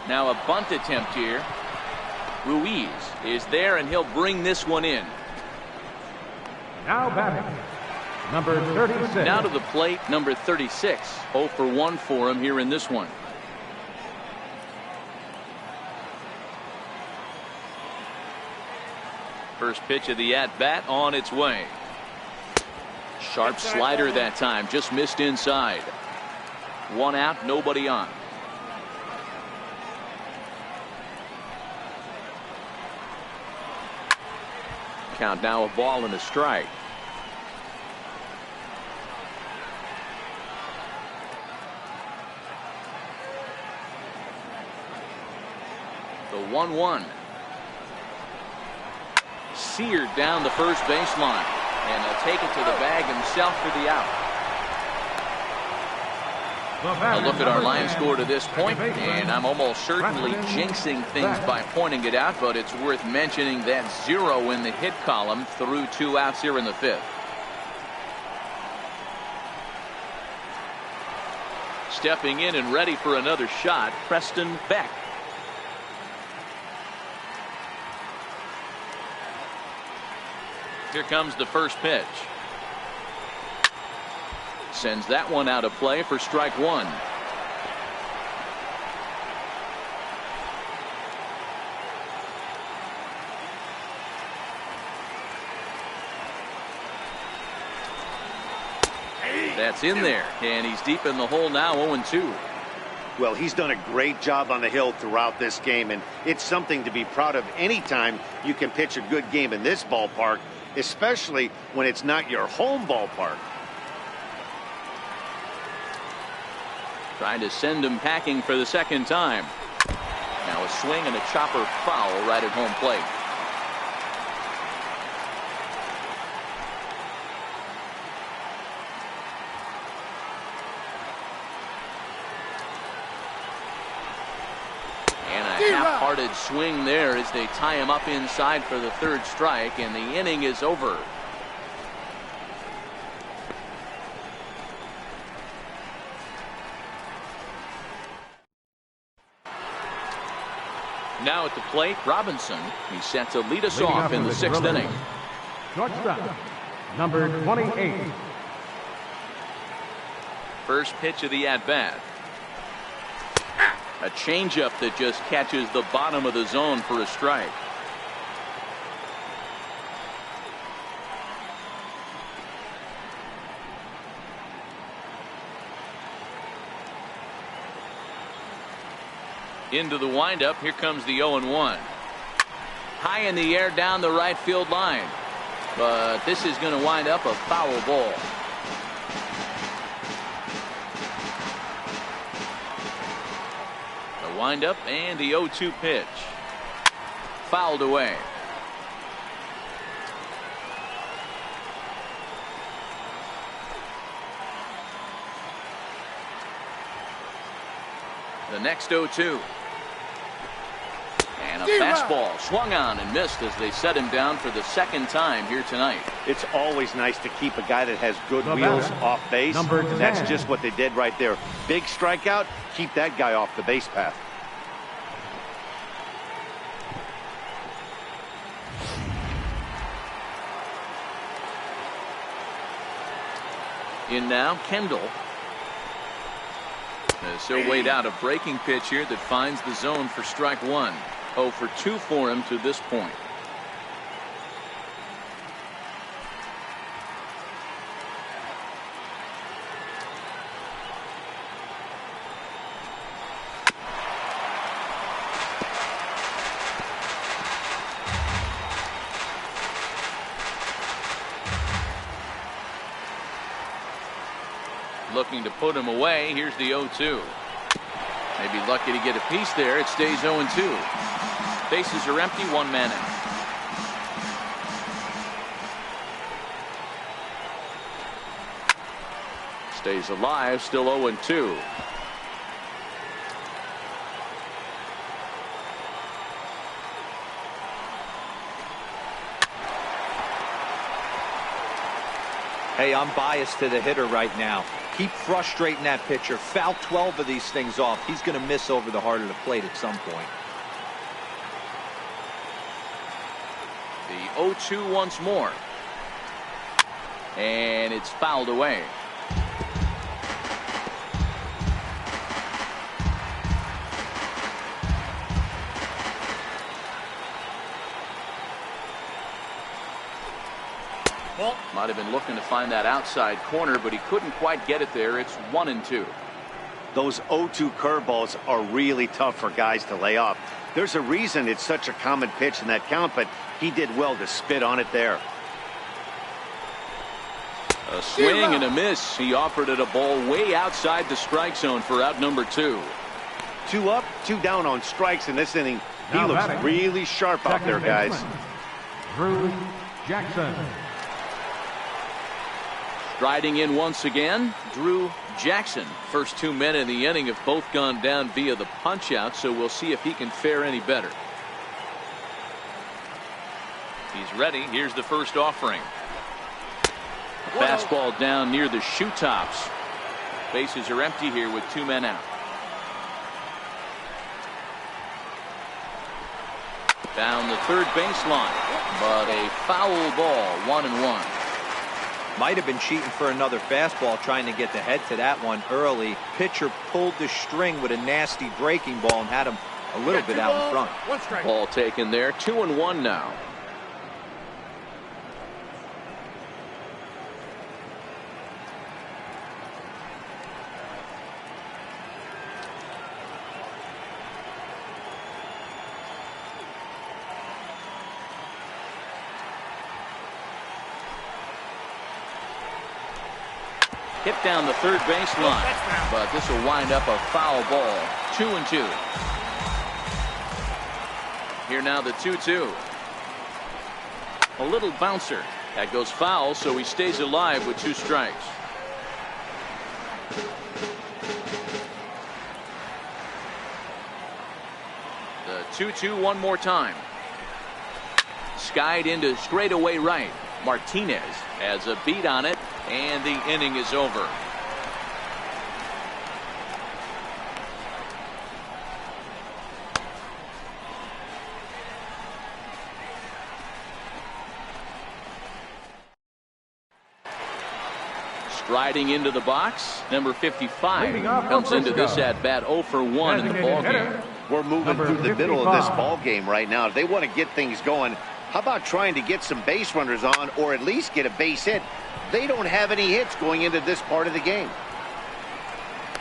Now a bunt attempt here. Ruiz is there, and he'll bring this one in. Now batting, number 36. Now to the plate, number 36. 0 for 1 for him here in this one. First pitch of the at-bat on its way. Sharp slider that time, just missed inside. 1 out, nobody on. Count now, a ball and a strike. The 1-1. Seared down the first baseline, and he'll take it to the bag himself for the out. A look at our line score to this point, and I'm almost certainly jinxing things by pointing it out, but it's worth mentioning that 0 in the hit column through 2 outs here in the 5th. Stepping in and ready for another shot, Preston Beck. Here comes the first pitch. Sends that one out of play for strike 1. That's in there, and he's deep in the hole now, 0-2. Well, he's done a great job on the hill throughout this game, and it's something to be proud of anytime you can pitch a good game in this ballpark. especially when it's not your home ballpark. Trying to send him packing for the second time. Now a swing and a chopper foul right at home plate. Half-hearted swing there as they tie him up inside for the third strike, and the inning is over. Now at the plate, Robinson. He's set to lead us off in the sixth inning. Shortstop, number 28. First pitch of the at-bat. A changeup that just catches the bottom of the zone for a strike. Into the windup. Here comes the 0-1. High in the air down the right field line. But this is going to wind up a foul ball. The windup and the 0-2 pitch. Fouled away. The next 0-2. And a fastball swung on and missed as they set him down for the second time here tonight. It's always nice to keep a guy that has good wheels off base. And that's just what they did right there. Big strikeout. Keep that guy off the base path. In now, Kendall. So weighed out a breaking pitch here that finds the zone for strike one. 0 for 2 for him to this point. Looking to put him away. Here's the 0-2. Maybe lucky to get a piece there. It stays 0-2. Bases are empty. One man out. Stays alive. Still 0-2. Hey, I'm biased to the hitter right now. Keep frustrating that pitcher. Foul 12 of these things off. He's going to miss over the heart of the plate at some point. The 0-2 once more. And it's fouled away. Might have been looking to find that outside corner, but he couldn't quite get it there. It's 1-2. Those 0-2 curveballs are really tough for guys to lay off. There's a reason it's such a common pitch in that count, but he did well to spit on it there. A swing and a miss. He offered it a ball way outside the strike zone for out number 2. 2 up, 2 down on strikes in this inning. He looks really sharp out there, guys. Drew Jackson. Striding in once again, Drew Jackson. First 2 men in the inning have both gone down via the punch out, so we'll see if he can fare any better. He's ready. Here's the first offering. A fastball down near the shoe tops. Bases are empty here with 2 men out. Down the third baseline, but a foul ball. 1-1. Might have been cheating for another fastball, trying to get the head to that one early. Pitcher pulled the string with a nasty breaking ball and had him a little bit out in front. Ball taken there. 2-1 now. Hit down the third baseline, but this will wind up a foul ball. 2-2. Here now the 2-2. A little bouncer. That goes foul, so he stays alive with 2 strikes. The 2-2 one more time. Skied into straightaway right. Martinez has a beat on it, and the inning is over. Striding into the box, number 55 comes into this at bat 0 for 1 in the ballgame. We're moving through the middle of this ball game right now. If they want to get things going, how about trying to get some base runners on, or at least get a base hit? They don't have any hits going into this part of the game.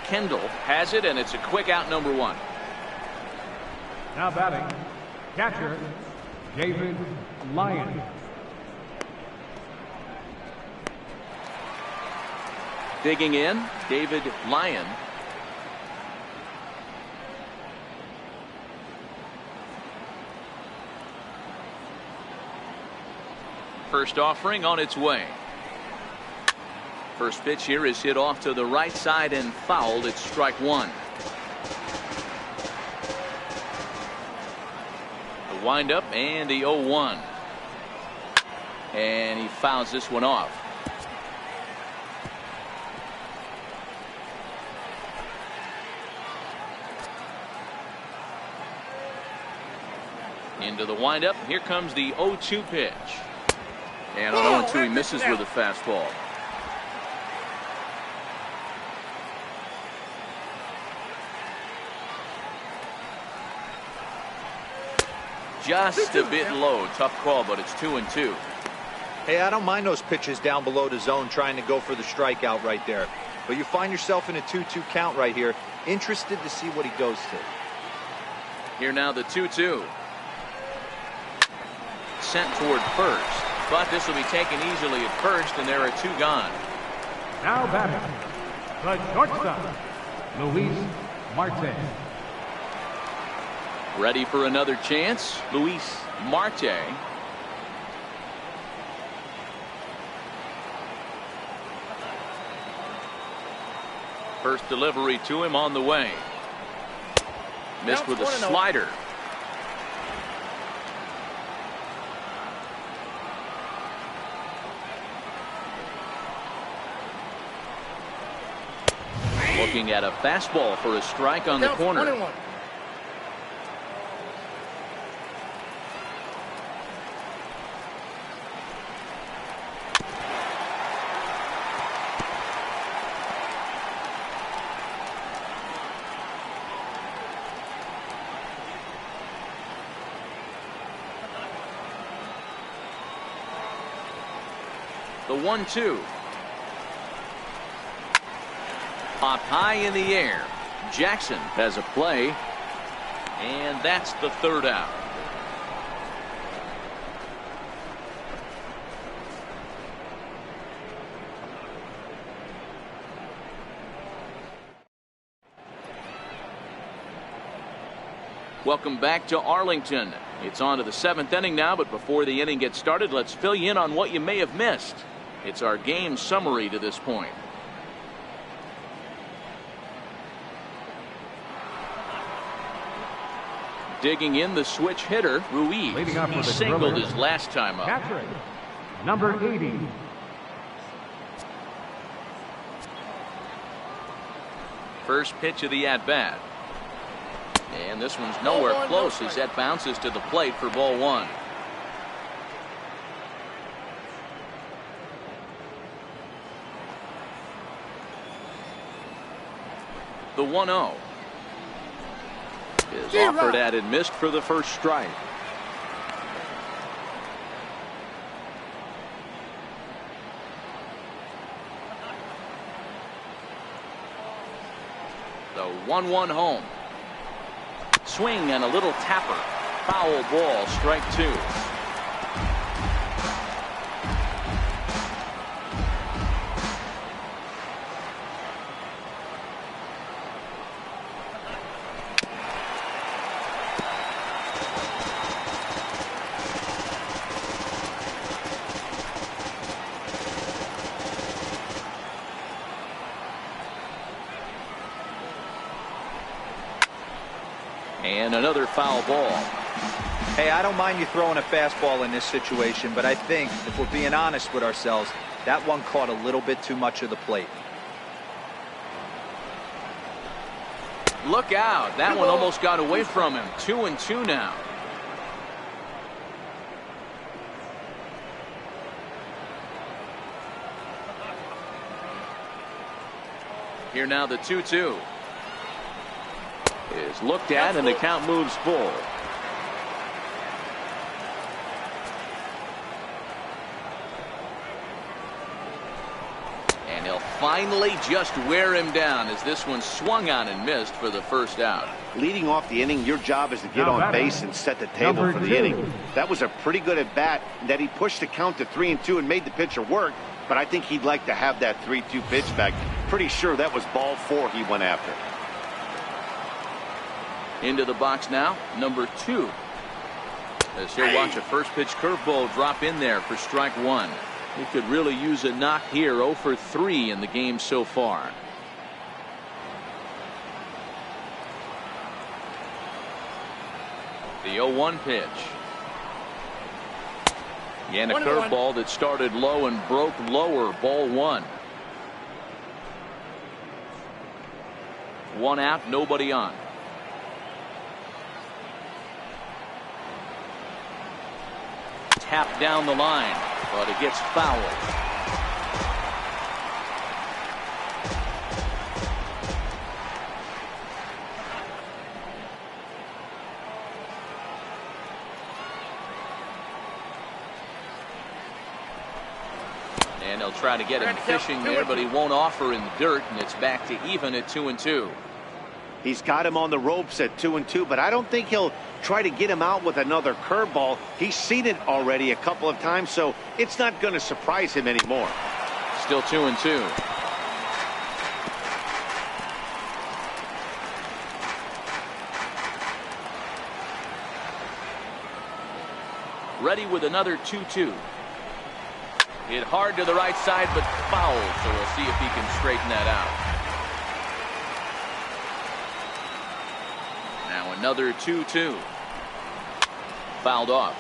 Kendall has it, and it's a quick out, number 1. Now batting, catcher, David Lyon. Digging in, David Lyon. First offering on its way. First pitch here is hit off to the right side and fouled. It's strike 1. The windup and the 0-1. And he fouls this one off. Into the windup. Here comes the 0-2 pitch. And on 0-2 he misses with a fastball. Just a bit low. Tough call, but it's 2-2. Hey, I don't mind those pitches down below the zone trying to go for the strikeout right there. But you find yourself in a 2-2 count right here. Interested to see what he goes to. Here now the 2-2. Sent toward first, but this will be taken easily at first, and there are 2 gone. Now batting, the shortstop, Luis Marte. Ready for another chance, Luis Marte. First delivery to him on the way. Missed with a slider. Looking at a fastball for a strike on the corner. 1-1. The 1-2. Popped high in the air. Jackson has a play, and that's the 3rd out. Welcome back to Arlington. It's on to the 7th inning now, but before the inning gets started, let's fill you in on what you may have missed. It's our game summary to this point. Digging in, the switch hitter, Ruiz. He singled his last time up. Catcher, number 80. First pitch of the at-bat. And this one's nowhere close as that bounces to the plate for ball 1. The 1-0. Is offered at and missed for the first strike. The 1-1 home. Swing and a little tapper. Foul ball, strike 2. And another foul ball. Hey, I don't mind you throwing a fastball in this situation, but I think if we're being honest with ourselves, that one caught a little bit too much of the plate. Look out. That one almost got away from him. 2-2 now. Here now the 2-2 is looked at, and the count moves full. And he'll finally just wear him down as this one swung on and missed for the first out. Leading off the inning, your job is to get on base and set the table for the inning. That was a pretty good at bat, that he pushed the count to 3-2 and made the pitcher work. But I think he'd like to have that 3-2 pitch back. Pretty sure that was ball 4 he went after. Into the box now, number 2. As he'll watch a first pitch curveball drop in there for strike 1. He could really use a knock here. 0 for 3 in the game so far. The 0-1 pitch. And a curveball that started low and broke lower. Ball 1. 1 out, nobody on. Tap down the line, but it gets fouled. And they'll try to get him fishing there, but he won't offer in the dirt, and it's back to even at 2-2. He's got him on the ropes at 2-2, but I don't think he'll try to get him out with another curveball. He's seen it already a couple of times, so it's not going to surprise him anymore. Still 2-2. Ready with another 2-2. Hit hard to the right side, but foul, so we'll see if he can straighten that out. Now another 2-2. Fouled off.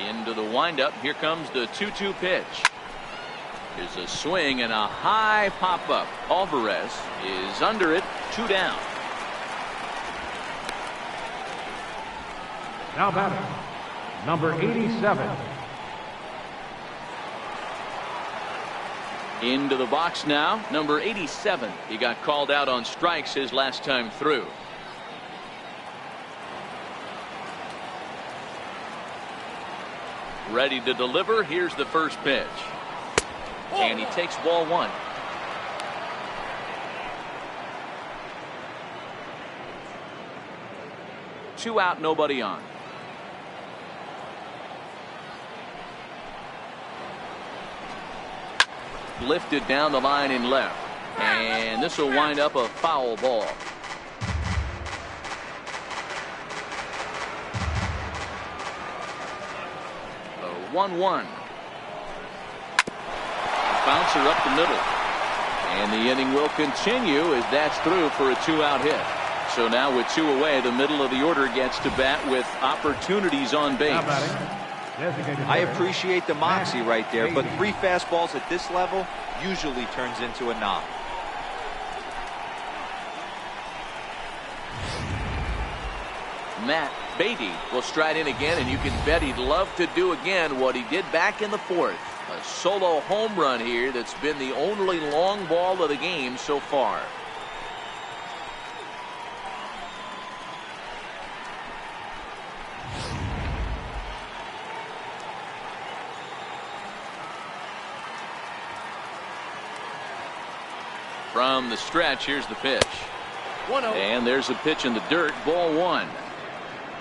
Into the windup. Here comes the 2-2 pitch. Here's a swing and a high pop-up. Alvarez is under it. 2 down. Now batting, number 87. Into the box now, number 87. He got called out on strikes his last time through. Ready to deliver. Here's the first pitch. And he takes ball 1. Two out, nobody on. Lifted down the line in left. And this will wind up a foul ball. A 1-1. Bouncer up the middle. And the inning will continue as that's through for a 2-out hit. So now with 2 away, the middle of the order gets to bat with opportunities on base. I appreciate the moxie right there, but 3 fastballs at this level usually turns into a knock. Matt Beatty will stride in again, and you can bet he'd love to do again what he did back in the 4th. A solo home run here that's been the only long ball of the game so far. From the stretch, here's the pitch. 1-0. And there's a pitch in the dirt. Ball 1.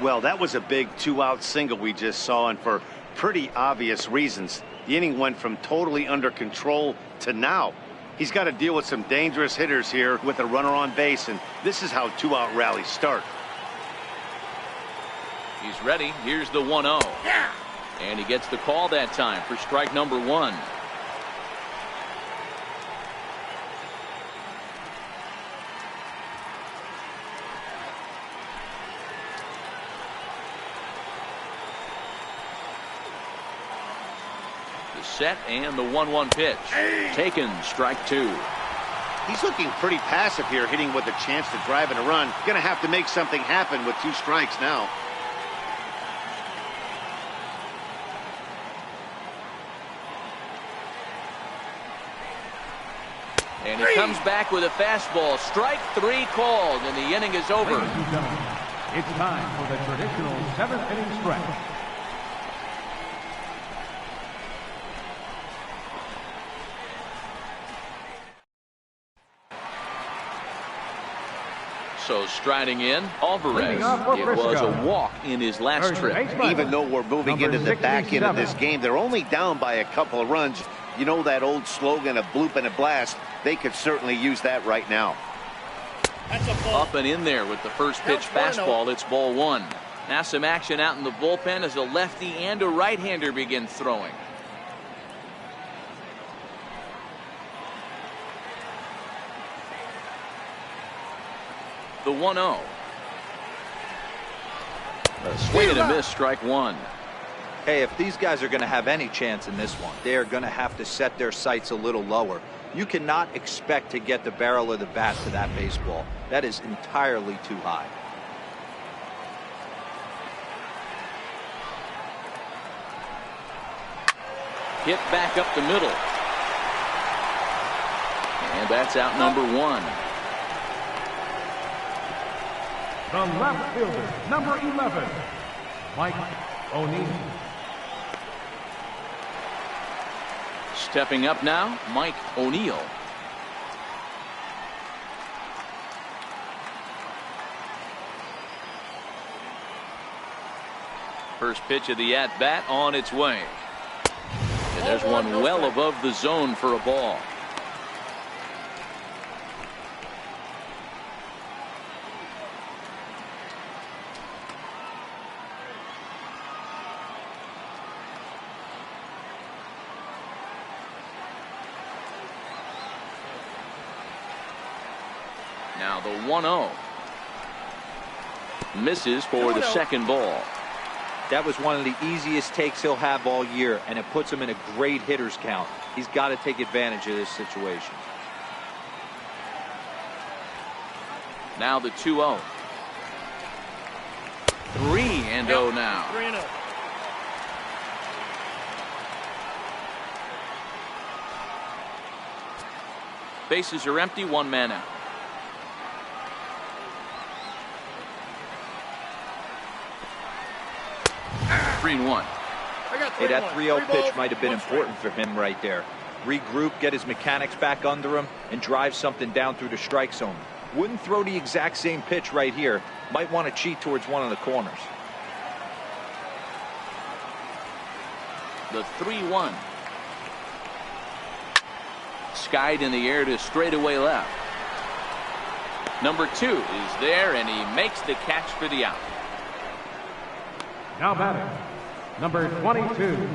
Well, that was a big 2-out single we just saw, and for pretty obvious reasons. The inning went from totally under control to now. He's got to deal with some dangerous hitters here with a runner on base, and this is how 2-out rallies start. He's ready. Here's the 1-0. And he gets the call that time for strike number 1. The set and the 1-1 pitch. Taken, strike 2. He's looking pretty passive here, hitting with a chance to drive in a run. Gonna have to make something happen with 2 strikes now. And he comes back with a fastball. Strike 3 called, and the inning is over. Ladies and gentlemen, it's time for the traditional 7th inning stretch. So striding in, Alvarez. Leading off for It was Frisco. a walk in his last First trip. baseman, Even though we're moving number into the back end of 67. this game, they're only down by a couple of runs. You know that old slogan, a bloop and a blast. They could certainly use that right now. Up and in there with the first pitch fastball. It's ball 1. Now some action out in the bullpen as a lefty and a right-hander begin throwing. The 1-0. A swing and a miss, strike 1. Hey, if these guys are going to have any chance in this one, they are going to have to set their sights a little lower. You cannot expect to get the barrel of the bat to that baseball. That is entirely too high. Hit back up the middle. And that's out number 1. The left fielder, number 11, Mike O'Neill. Stepping up now, Mike O'Neill. First pitch of the at-bat on its way. And there's one well above the zone for a ball. Now the 1-0. Misses for the second ball. That was one of the easiest takes he'll have all year, and it puts him in a great hitter's count. He's got to take advantage of this situation. Now the 2-0. 3-0 now. 3-0. Bases are empty, 1 man out. Three and 1. Hey, that 3-0 pitch might have been important for him right there. Regroup, get his mechanics back under him, and drive something down through the strike zone. Wouldn't throw the exact same pitch right here. Might want to cheat towards one of the corners. The 3-1. Skied in the air to straightaway left. Number 2 is there, and he makes the catch for the out. Now batting, number 22.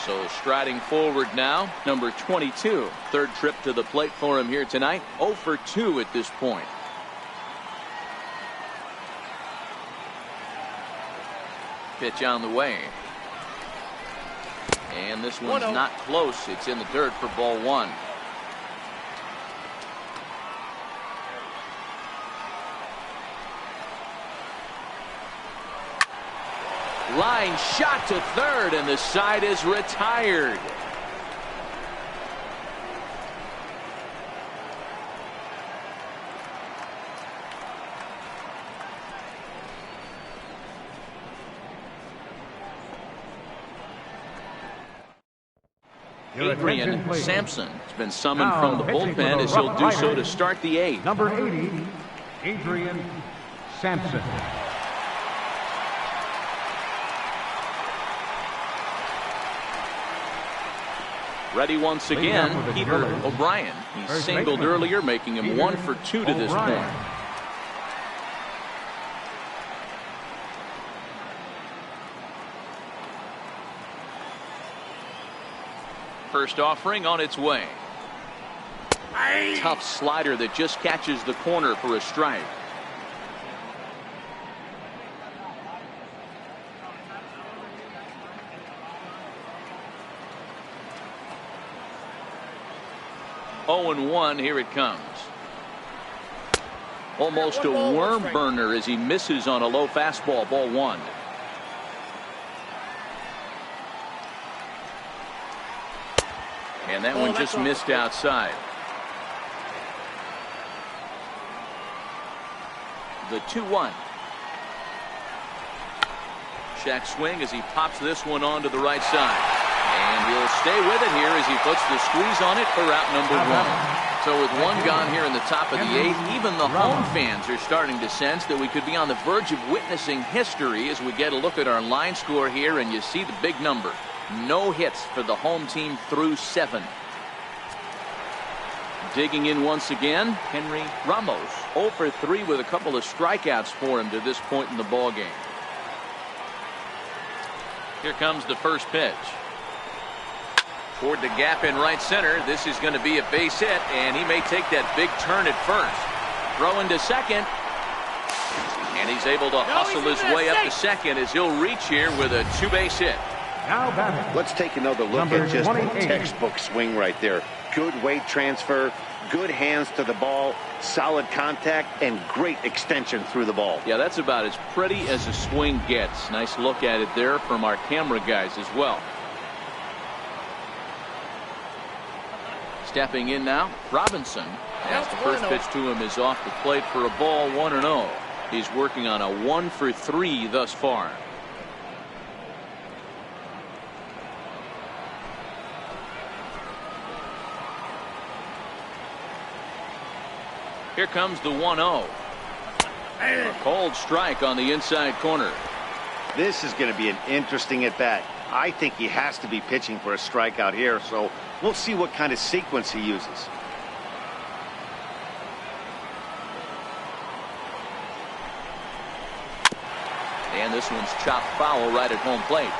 So striding forward now, number 22. Third trip to the plate for him here tonight. 0 for 2 at this point. Pitch on the way. And this one's not close. It's in the dirt for ball 1. Line shot to third, and the side is retired. Your Adrian attention, please. Sampson has been summoned Now from the pitching for bullpen the as he'll do so to Roughriders, start the 8th. Number 80, Adrian Sampson. Ready once again, Peter O'Brien. He singled earlier, making him 1 for 2 to this point. First offering on its way. Tough slider that just catches the corner for a strike. Oh, and 1, here it comes. Almost a worm burner as he misses on a low fastball, ball 1. And that one just missed outside. The 2-1. Check swing as he pops this one onto the right side. And he'll stay with it here as he puts the squeeze on it for out number 1. So with 1 gone here in the top of the 8th, even the home fans are starting to sense that we could be on the verge of witnessing history as we get a look at our line score here, and you see the big number. No hits for the home team through 7. Digging in once again, Henry Ramos. 0 for 3 with a couple of strikeouts for him to this point in the ball game. Here comes the first pitch. Toward the gap in right center. This is going to be a base hit, and he may take that big turn at first. Throwing to second. And he's able to hustle his way up to second as he'll reach here with a 2-base hit. Let's take another look at just a textbook swing right there. Good weight transfer, good hands to the ball, solid contact, and great extension through the ball. Yeah, that's about as pretty as a swing gets. Nice look at it there from our camera guys as well. Stepping in now, Robinson. As the first pitch to him is off the plate for a ball, 1-0. He's working on a 1 for 3 thus far. Here comes the 1-0. A cold strike on the inside corner. This is going to be an interesting at-bat. I think he has to be pitching for a strikeout here, so we'll see what kind of sequence he uses. And this one's chopped foul right at home plate.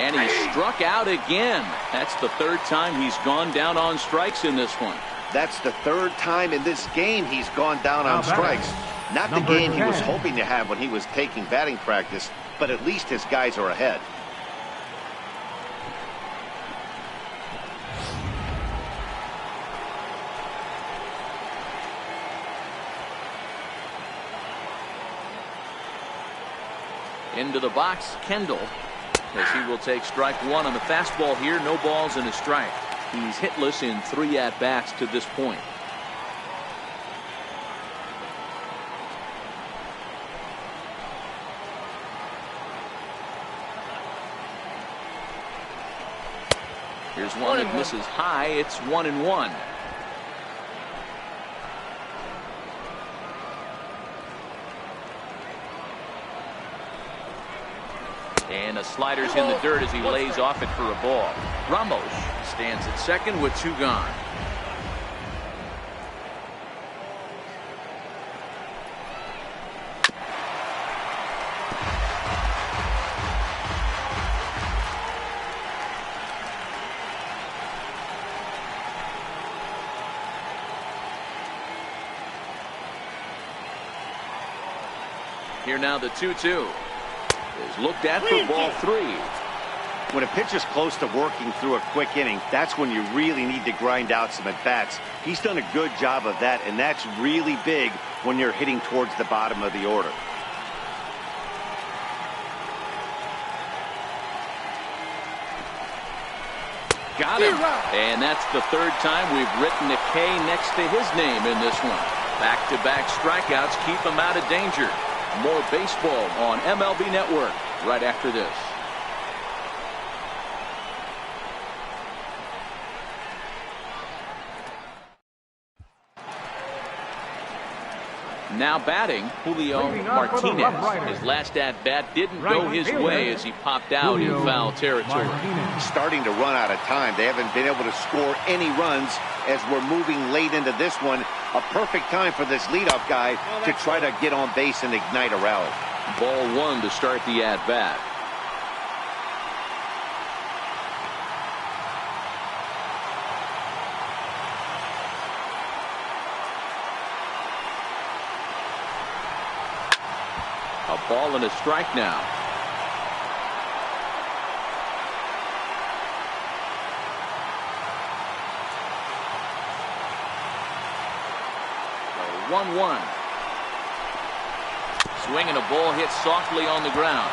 And he struck out again. That's the 3rd time he's gone down on strikes in this one. That's the 3rd time in this game he's gone down on strikes. Not the game he was hoping to have when he was taking batting practice, but at least his guys are ahead. Into the box, Kendall. As he will take strike 1 on the fastball here. No balls and a strike. He's hitless in 3 at-bats to this point. Here's one that misses high. It's 1-1. And a slider's in the dirt as he lays off it for a ball. Ramos stands at second with 2 gone. Here now the 2-2. Is looked at for ball 3. When a pitcher's close to working through a quick inning, that's when you really need to grind out some at-bats. He's done a good job of that, and that's really big when you're hitting towards the bottom of the order. Got him. And that's the 3rd time we've written a K next to his name in this one. Back-to-back strikeouts keep him out of danger. More baseball on MLB Network right after this. Now batting, Julio Martinez. His last at-bat didn't go his way as he popped out in foul territory. Starting to run out of time. They haven't been able to score any runs as we're moving late into this one. A perfect time for this leadoff guy to try to get on base and ignite a rally. Ball one to start the at-bat. A ball and a strike now. A 1-1. Swinging a ball hit softly on the ground,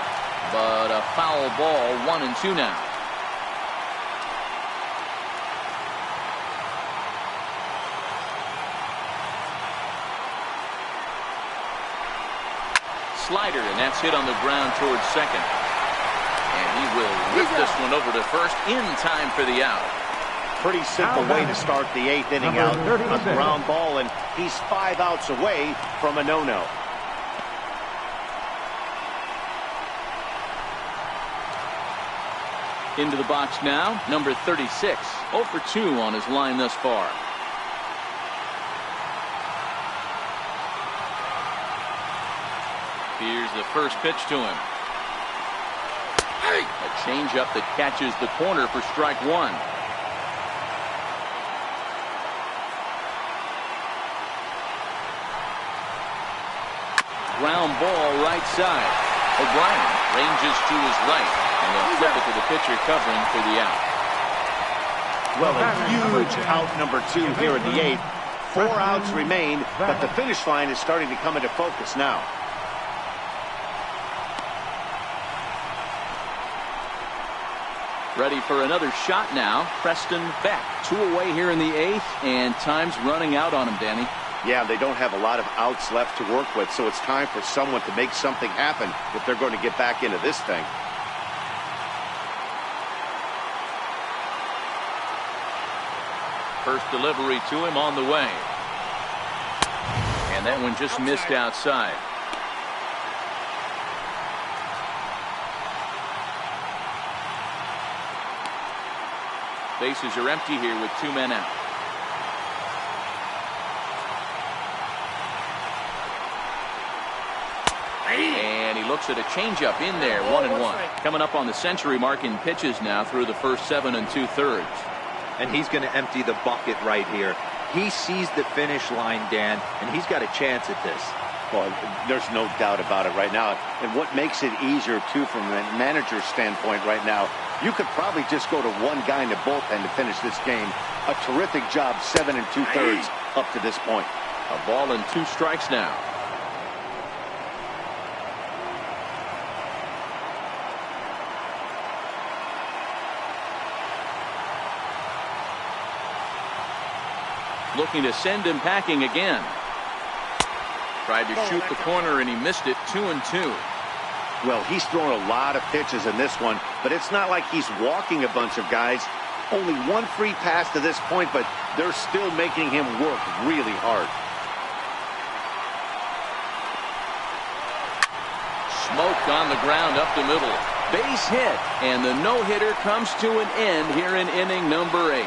but a foul ball. 1-2 now. Slider, and that's hit on the ground towards second. And he will whip this one over to first in time for the out. Pretty simple way to start the 8th inning out. A ground ball, and he's 5 outs away from a no-no. Into the box now, number 36. 0 for 2 on his line thus far. Here's the first pitch to him. A changeup that catches the corner for strike one. Ground ball right side. O'Brien ranges to his right, and they'll flip it to the pitcher covering for the out. Well, a huge out number 2 here in the 8th. 4 outs remain, but the finish line is starting to come into focus now. Ready for another shot now. Preston Beck. 2 away here in the 8th, and time's running out on him, Danny. Yeah, they don't have a lot of outs left to work with, so it's time for someone to make something happen if they're going to get back into this thing. First delivery to him on the way. And that one just missed outside. Bases are empty here with 2 men out. And he looks at a changeup in there. 1-1. Coming up on the century mark in pitches now through the first 7 2/3. And he's going to empty the bucket right here. He sees the finish line, Dan, and he's got a chance at this. Well, there's no doubt about it right now. And what makes it easier, too, from a manager's standpoint right now, you could probably just go to one guy in the bullpen to finish this game. A terrific job, 7 2/3 up to this point. A ball and 2 strikes now. Looking to send him packing again. Tried to shoot the corner and he missed it. 2-2. Well, he's thrown a lot of pitches in this one, but it's not like he's walking a bunch of guys. Only 1 free pass to this point, but they're still making him work really hard. Smoke on the ground up the middle. Base hit, and the no-hitter comes to an end here in inning number 8.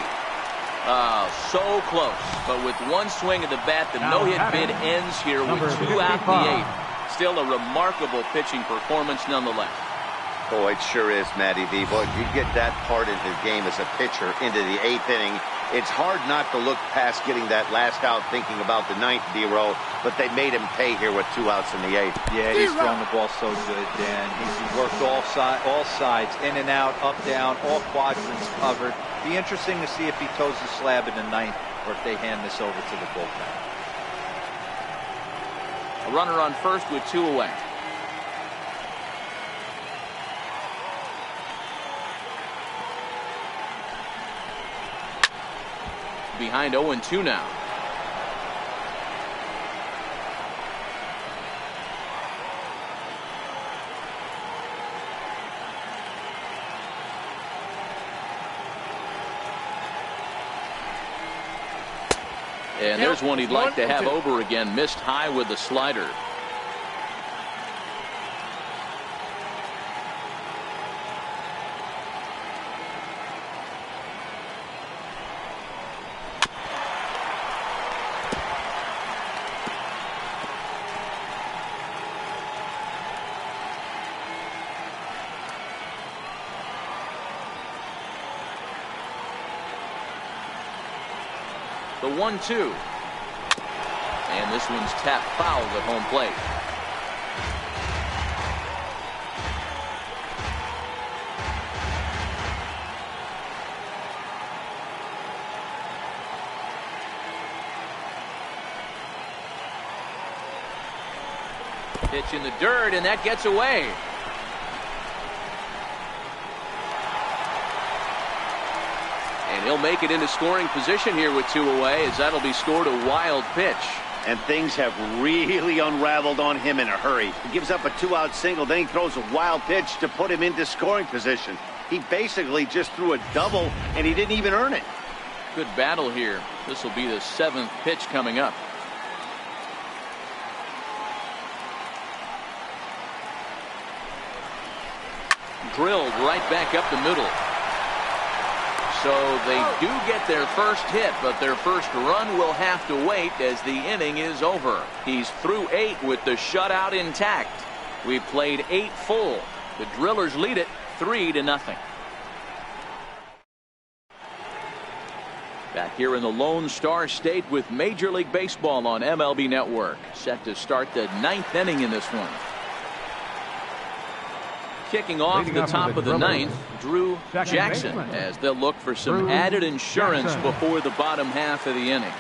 So close, but with 1 swing of the bat, the no-hit bid ends here with 2 out in the 8th. Still a remarkable pitching performance nonetheless. Oh, it sure is, Matty V. Boy, you get that part of the game as a pitcher into the 8th inning. It's hard not to look past getting that last out thinking about the 9th D-row, but they made him pay here with 2 outs in the 8th. Yeah, he's thrown the ball so good, Dan. He's worked all sides, in and out, up, down, all quadrants covered. Be interesting to see if he toes the slab in the 9th or if they hand this over to the bullpen. A runner on first with 2 away. Behind 0-2 now. And there's one he'd like to have over again. Missed high with the slider. The 1-2. And this one's tapped foul at home plate. Pitch in the dirt, and that gets away. And he'll make it into scoring position here with 2 away, as that'll be scored a wild pitch. And things have really unraveled on him in a hurry. He gives up a 2-out single, then he throws a wild pitch to put him into scoring position. He basically just threw a double, and he didn't even earn it. Good battle here. This will be the 7th pitch coming up. Drilled right back up the middle. So they do get their first hit, but their first run will have to wait as the inning is over. He's through 8 with the shutout intact. We've played 8 full. The Drillers lead it 3-0. Back here in the Lone Star State with Major League Baseball on MLB Network. Set to start the 9th inning in this one. Kicking off the top of the 9th, Drew Jackson, as they'll look for some added insurance before the bottom half of the inning.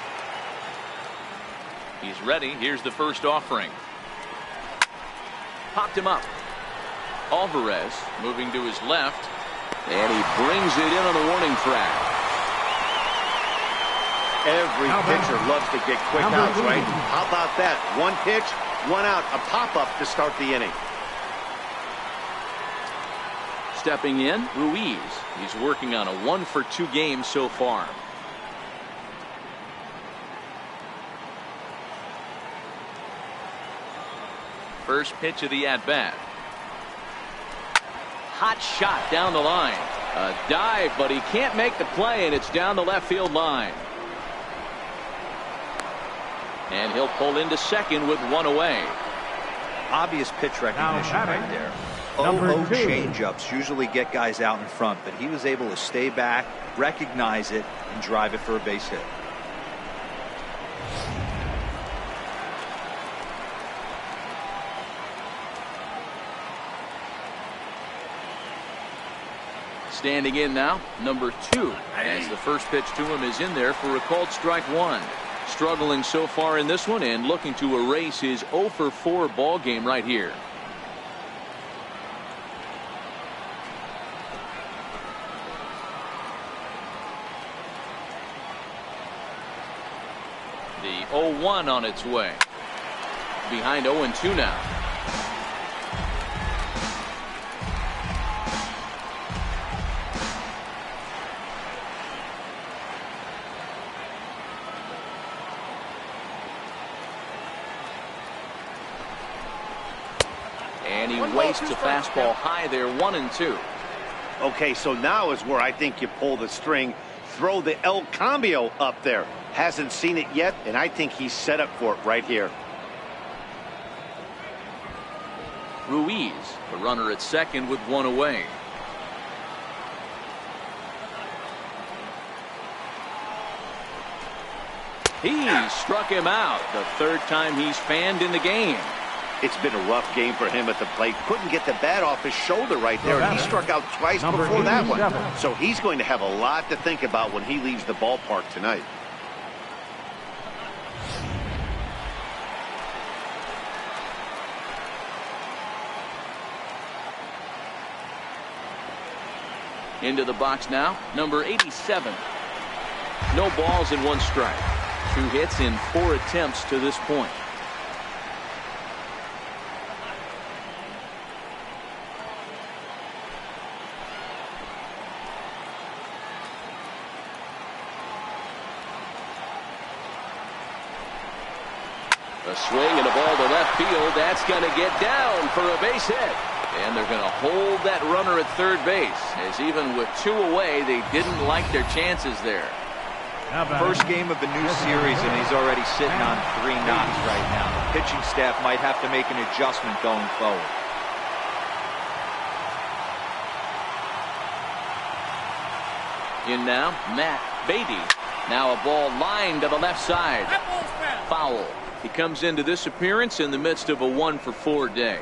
He's ready. Here's the first offering. Popped him up. Alvarez moving to his left, and he brings it in on the warning track. Every pitcher loves to get quick outs, right? How about that? 1 pitch, 1 out, a pop-up to start the inning. Stepping in, Ruiz. He's working on a 1-for-2 game so far. First pitch of the at-bat. Hot shot down the line. A dive, but he can't make the play, and it's down the left field line. And he'll pull into second with 1 away. Obvious pitch recognition right there. 0-0 changeups usually get guys out in front, but he was able to stay back, recognize it, and drive it for a base hit. Standing in now, number 2, as the first pitch to him is in there for a called strike 1. Struggling so far in this one and looking to erase his 0-for-4 ball game right here. The 0-1 on its way. Behind 0-2 now. And he wastes a fastball high there, 1-2. Okay, so now is where I think you pull the string. Throw the El Cambio up there. Hasn't seen it yet, and I think he's set up for it right here. Ruiz, the runner at second with 1 away. He struck him out. The 3rd time he's fanned in the game. It's been a rough game for him at the plate. Couldn't get the bat off his shoulder right there, and he struck out twice before that one. So he's going to have a lot to think about when he leaves the ballpark tonight. Into the box now, number 87. No balls and 1 strike. 2 hits in 4 attempts to this point. A swing and a ball to left field. That's going to get down for a base hit. And they're going to hold that runner at third base, as even with 2 away, they didn't like their chances there. First game of the new series, and he's already sitting on 3 knocks right now. The pitching staff might have to make an adjustment going forward. In now, Matt Beatty. Now a ball lined to the left side. Foul. He comes into this appearance in the midst of a 1-for-4 day.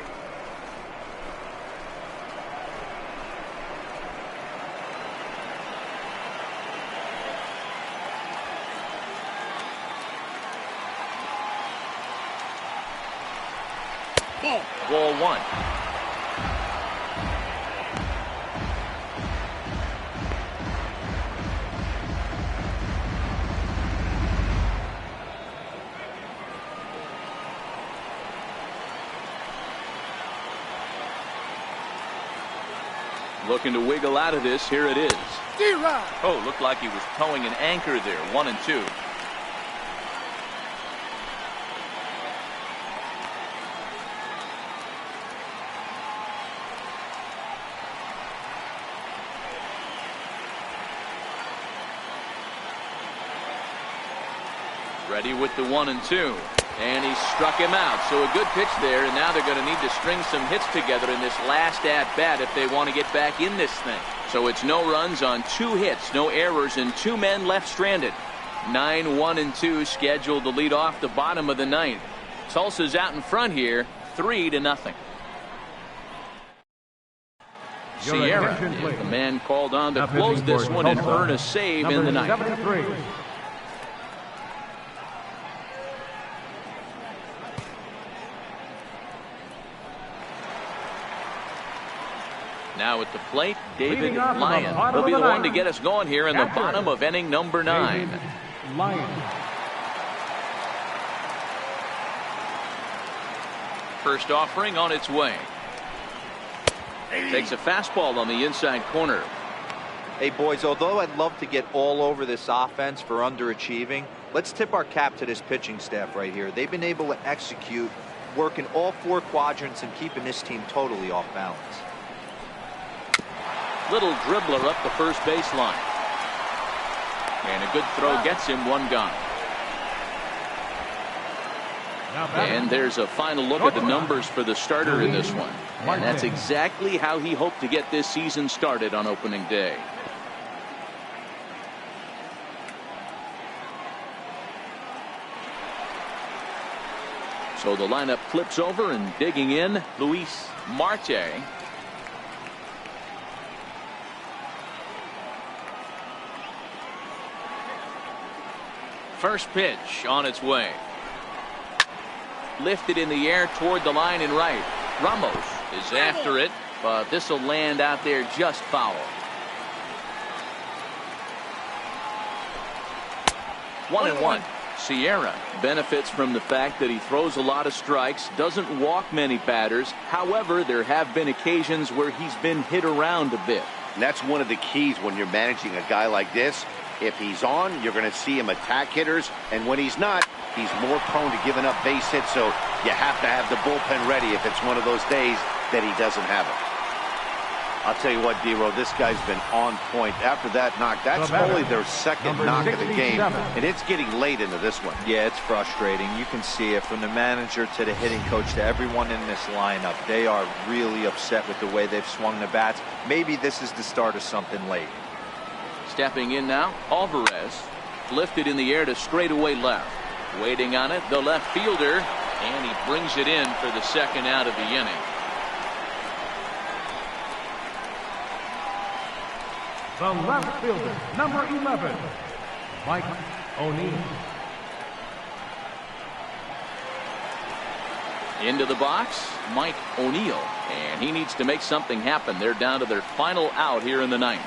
Ball 1. Looking to wiggle out of this. Here it is. Oh, looked like he was towing an anchor there. 1-2. Ready with the 1-2. And he struck him out. So a good pitch there, and now they're going to need to string some hits together in this last at-bat if they want to get back in this thing. So it's no runs on 2 hits, no errors, and 2 men left stranded. 9-1-2 scheduled to lead off the bottom of the 9th. Tulsa's out in front here, 3-0. Sierra is the man called on to close this one and earn a save in the 9th. Now at the plate, David Lyon. He'll be the one to get us going here in the bottom of inning number 9. First offering on its way. Takes a fastball on the inside corner. Hey, boys, although I'd love to get all over this offense for underachieving, let's tip our cap to this pitching staff right here. They've been able to execute, working all 4 quadrants and keeping this team totally off balance. Little dribbler up the first baseline. And a good throw gets him 1 gone. And there's a final look at the numbers for the starter in this one. And that's exactly how he hoped to get this season started on opening day. So the lineup flips over, and digging in, Luis Marte. First pitch on its way. Lifted in the air toward the line and right. Ramos is after it, but this will land out there just foul. 1-1. Sierra benefits from the fact that he throws a lot of strikes, doesn't walk many batters. However, there have been occasions where he's been hit around a bit. And that's one of the keys when you're managing a guy like this. If he's on, you're going to see him attack hitters, and when he's not, he's more prone to giving up base hits, so you have to have the bullpen ready if it's one of those days that he doesn't have it. I'll tell you what, D-Row, this guy's been on point. After that knock, that's only their second knock of the game, and it's getting late into this one. Yeah, it's frustrating. You can see it from the manager to the hitting coach to everyone in this lineup. They are really upset with the way they've swung the bats. Maybe this is the start of something late. Stepping in now, Alvarez. Lifted in the air to straightaway left. Waiting on it, the left fielder, and he brings it in for the second out of the inning. The left fielder, number 11, Mike O'Neill. Into the box, Mike O'Neill, and he needs to make something happen. They're down to their final out here in the 9th.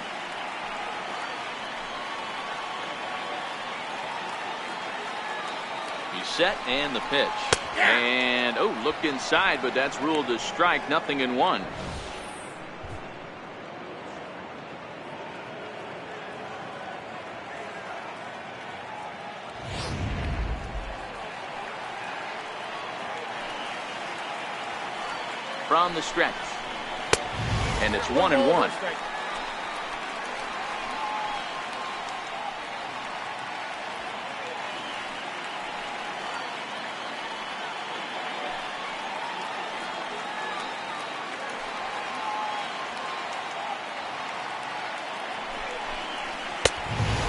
He's set, and the pitch. And, oh, looked inside, but that's ruled a strike, 0-1. from the stretch. And it's 1-1.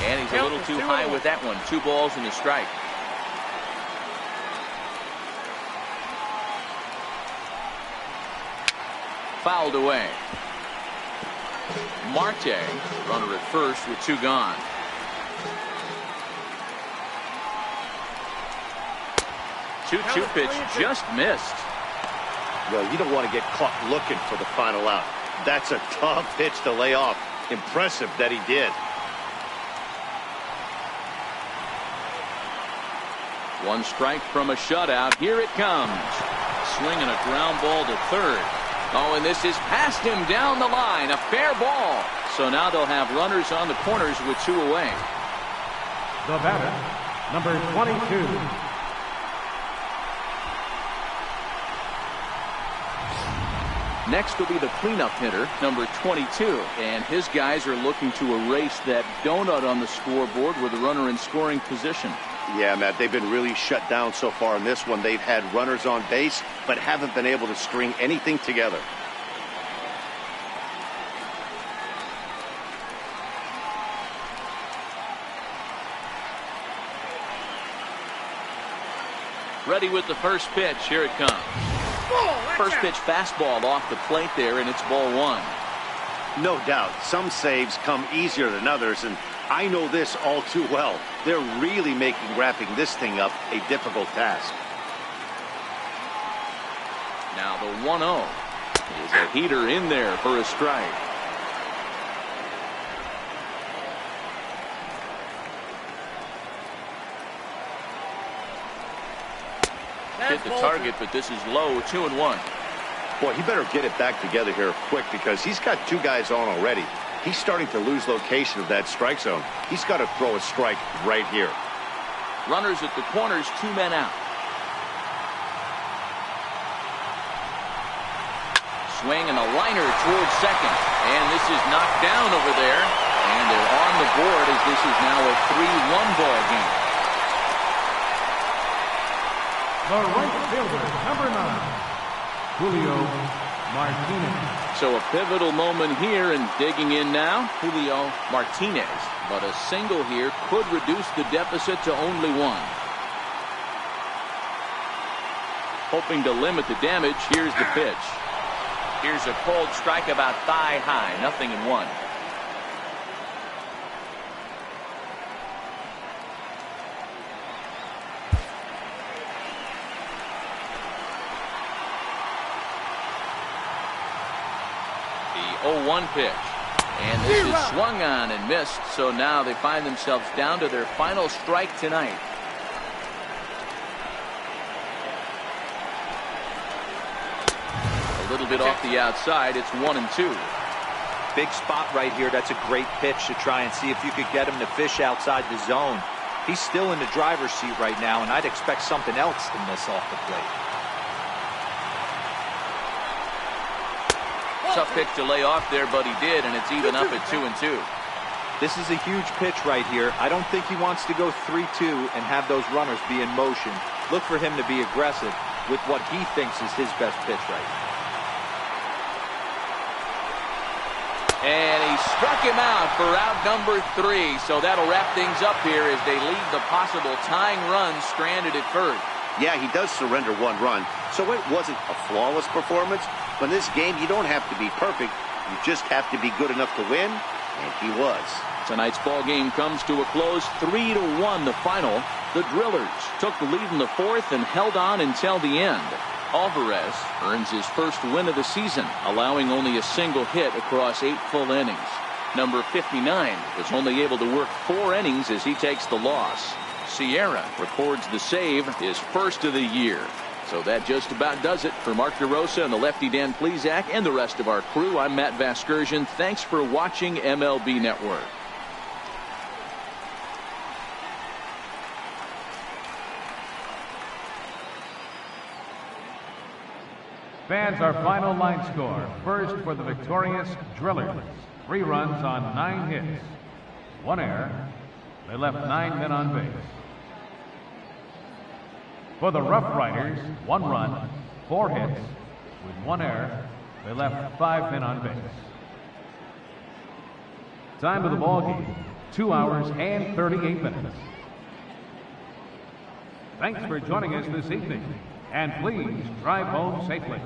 And he's a little too high with that one. 2 balls and a strike. Fouled away. Marte, runner at first with 2 gone. Two pitch just missed. Well, you don't want to get caught looking for the final out. That's a tough pitch to lay off. Impressive that he did. 1 strike from a shutout. Here it comes. Swinging a ground ball to third. Oh, and this is past him down the line. A fair ball. So now they'll have runners on the corners with 2 away. The batter, number 22. Next will be the cleanup hitter, number 22. And his guys are looking to erase that donut on the scoreboard with a runner in scoring position. Yeah, Matt, they've been really shut down so far in this one. They've had runners on base, but haven't been able to string anything together. Ready with the first pitch. Here it comes. First pitch fastball off the plate there, and it's ball 1. No doubt, some saves come easier than others, and I know this all too well. They're really making wrapping this thing up a difficult task. Now the 1-0 is a heater in there for a strike. Hit the target, but this is low. 2-1. Boy, he better get it back together here quick because he's got 2 guys on already. He's starting to lose location of that strike zone. He's got to throw a strike right here. Runners at the corners, 2 men out. Swing and a liner towards second. And this is knocked down over there. And they're on the board as this is now a 3-1 ball game. The right fielder, number 9, Julio Martinez. So a pivotal moment here, and digging in now, Julio Martinez. But a single here could reduce the deficit to only 1. Hoping to limit the damage, here's the pitch. Here's a cold strike about thigh high, 0-1. The 0-1 pitch. And this is swung on and missed, so now they find themselves down to their final strike tonight. A little bit off the outside. It's 1-2. Big spot right here. That's a great pitch to try and see if you could get him to fish outside the zone. He's still in the driver's seat right now, and I'd expect something else to miss off the plate. Tough pitch to lay off there, but he did, and it's even up at 2-2. This is a huge pitch right here. I don't think he wants to go 3-2 and have those runners be in motion. Look for him to be aggressive with what he thinks is his best pitch right now. And he struck him out for out number 3. So that'll wrap things up here as they leave the possible tying run stranded at first. Yeah, he does surrender 1 run, so it wasn't a flawless performance. But in this game, you don't have to be perfect. You just have to be good enough to win, and he was. Tonight's ball game comes to a close, 3-1 the final. The Drillers took the lead in the 4th and held on until the end. Alvarez earns his first win of the season, allowing only a single hit across 8 full innings. Number 59 was only able to work 4 innings as he takes the loss. Sierra records the save, his first of the year. So that just about does it for Mark DeRosa and the lefty Dan Plesac and the rest of our crew. I'm Matt Vasgersian. Thanks for watching MLB Network. Fans, our final line score. First for the victorious Drillers. 3 runs on 9 hits. 1 error. They left 9 men on base. For the Roughriders, 1 run, 4 hits. With 1 error, they left 5 men on base. Time of the ball game, 2 hours and 38 minutes. Thanks for joining us this evening, and please drive home safely.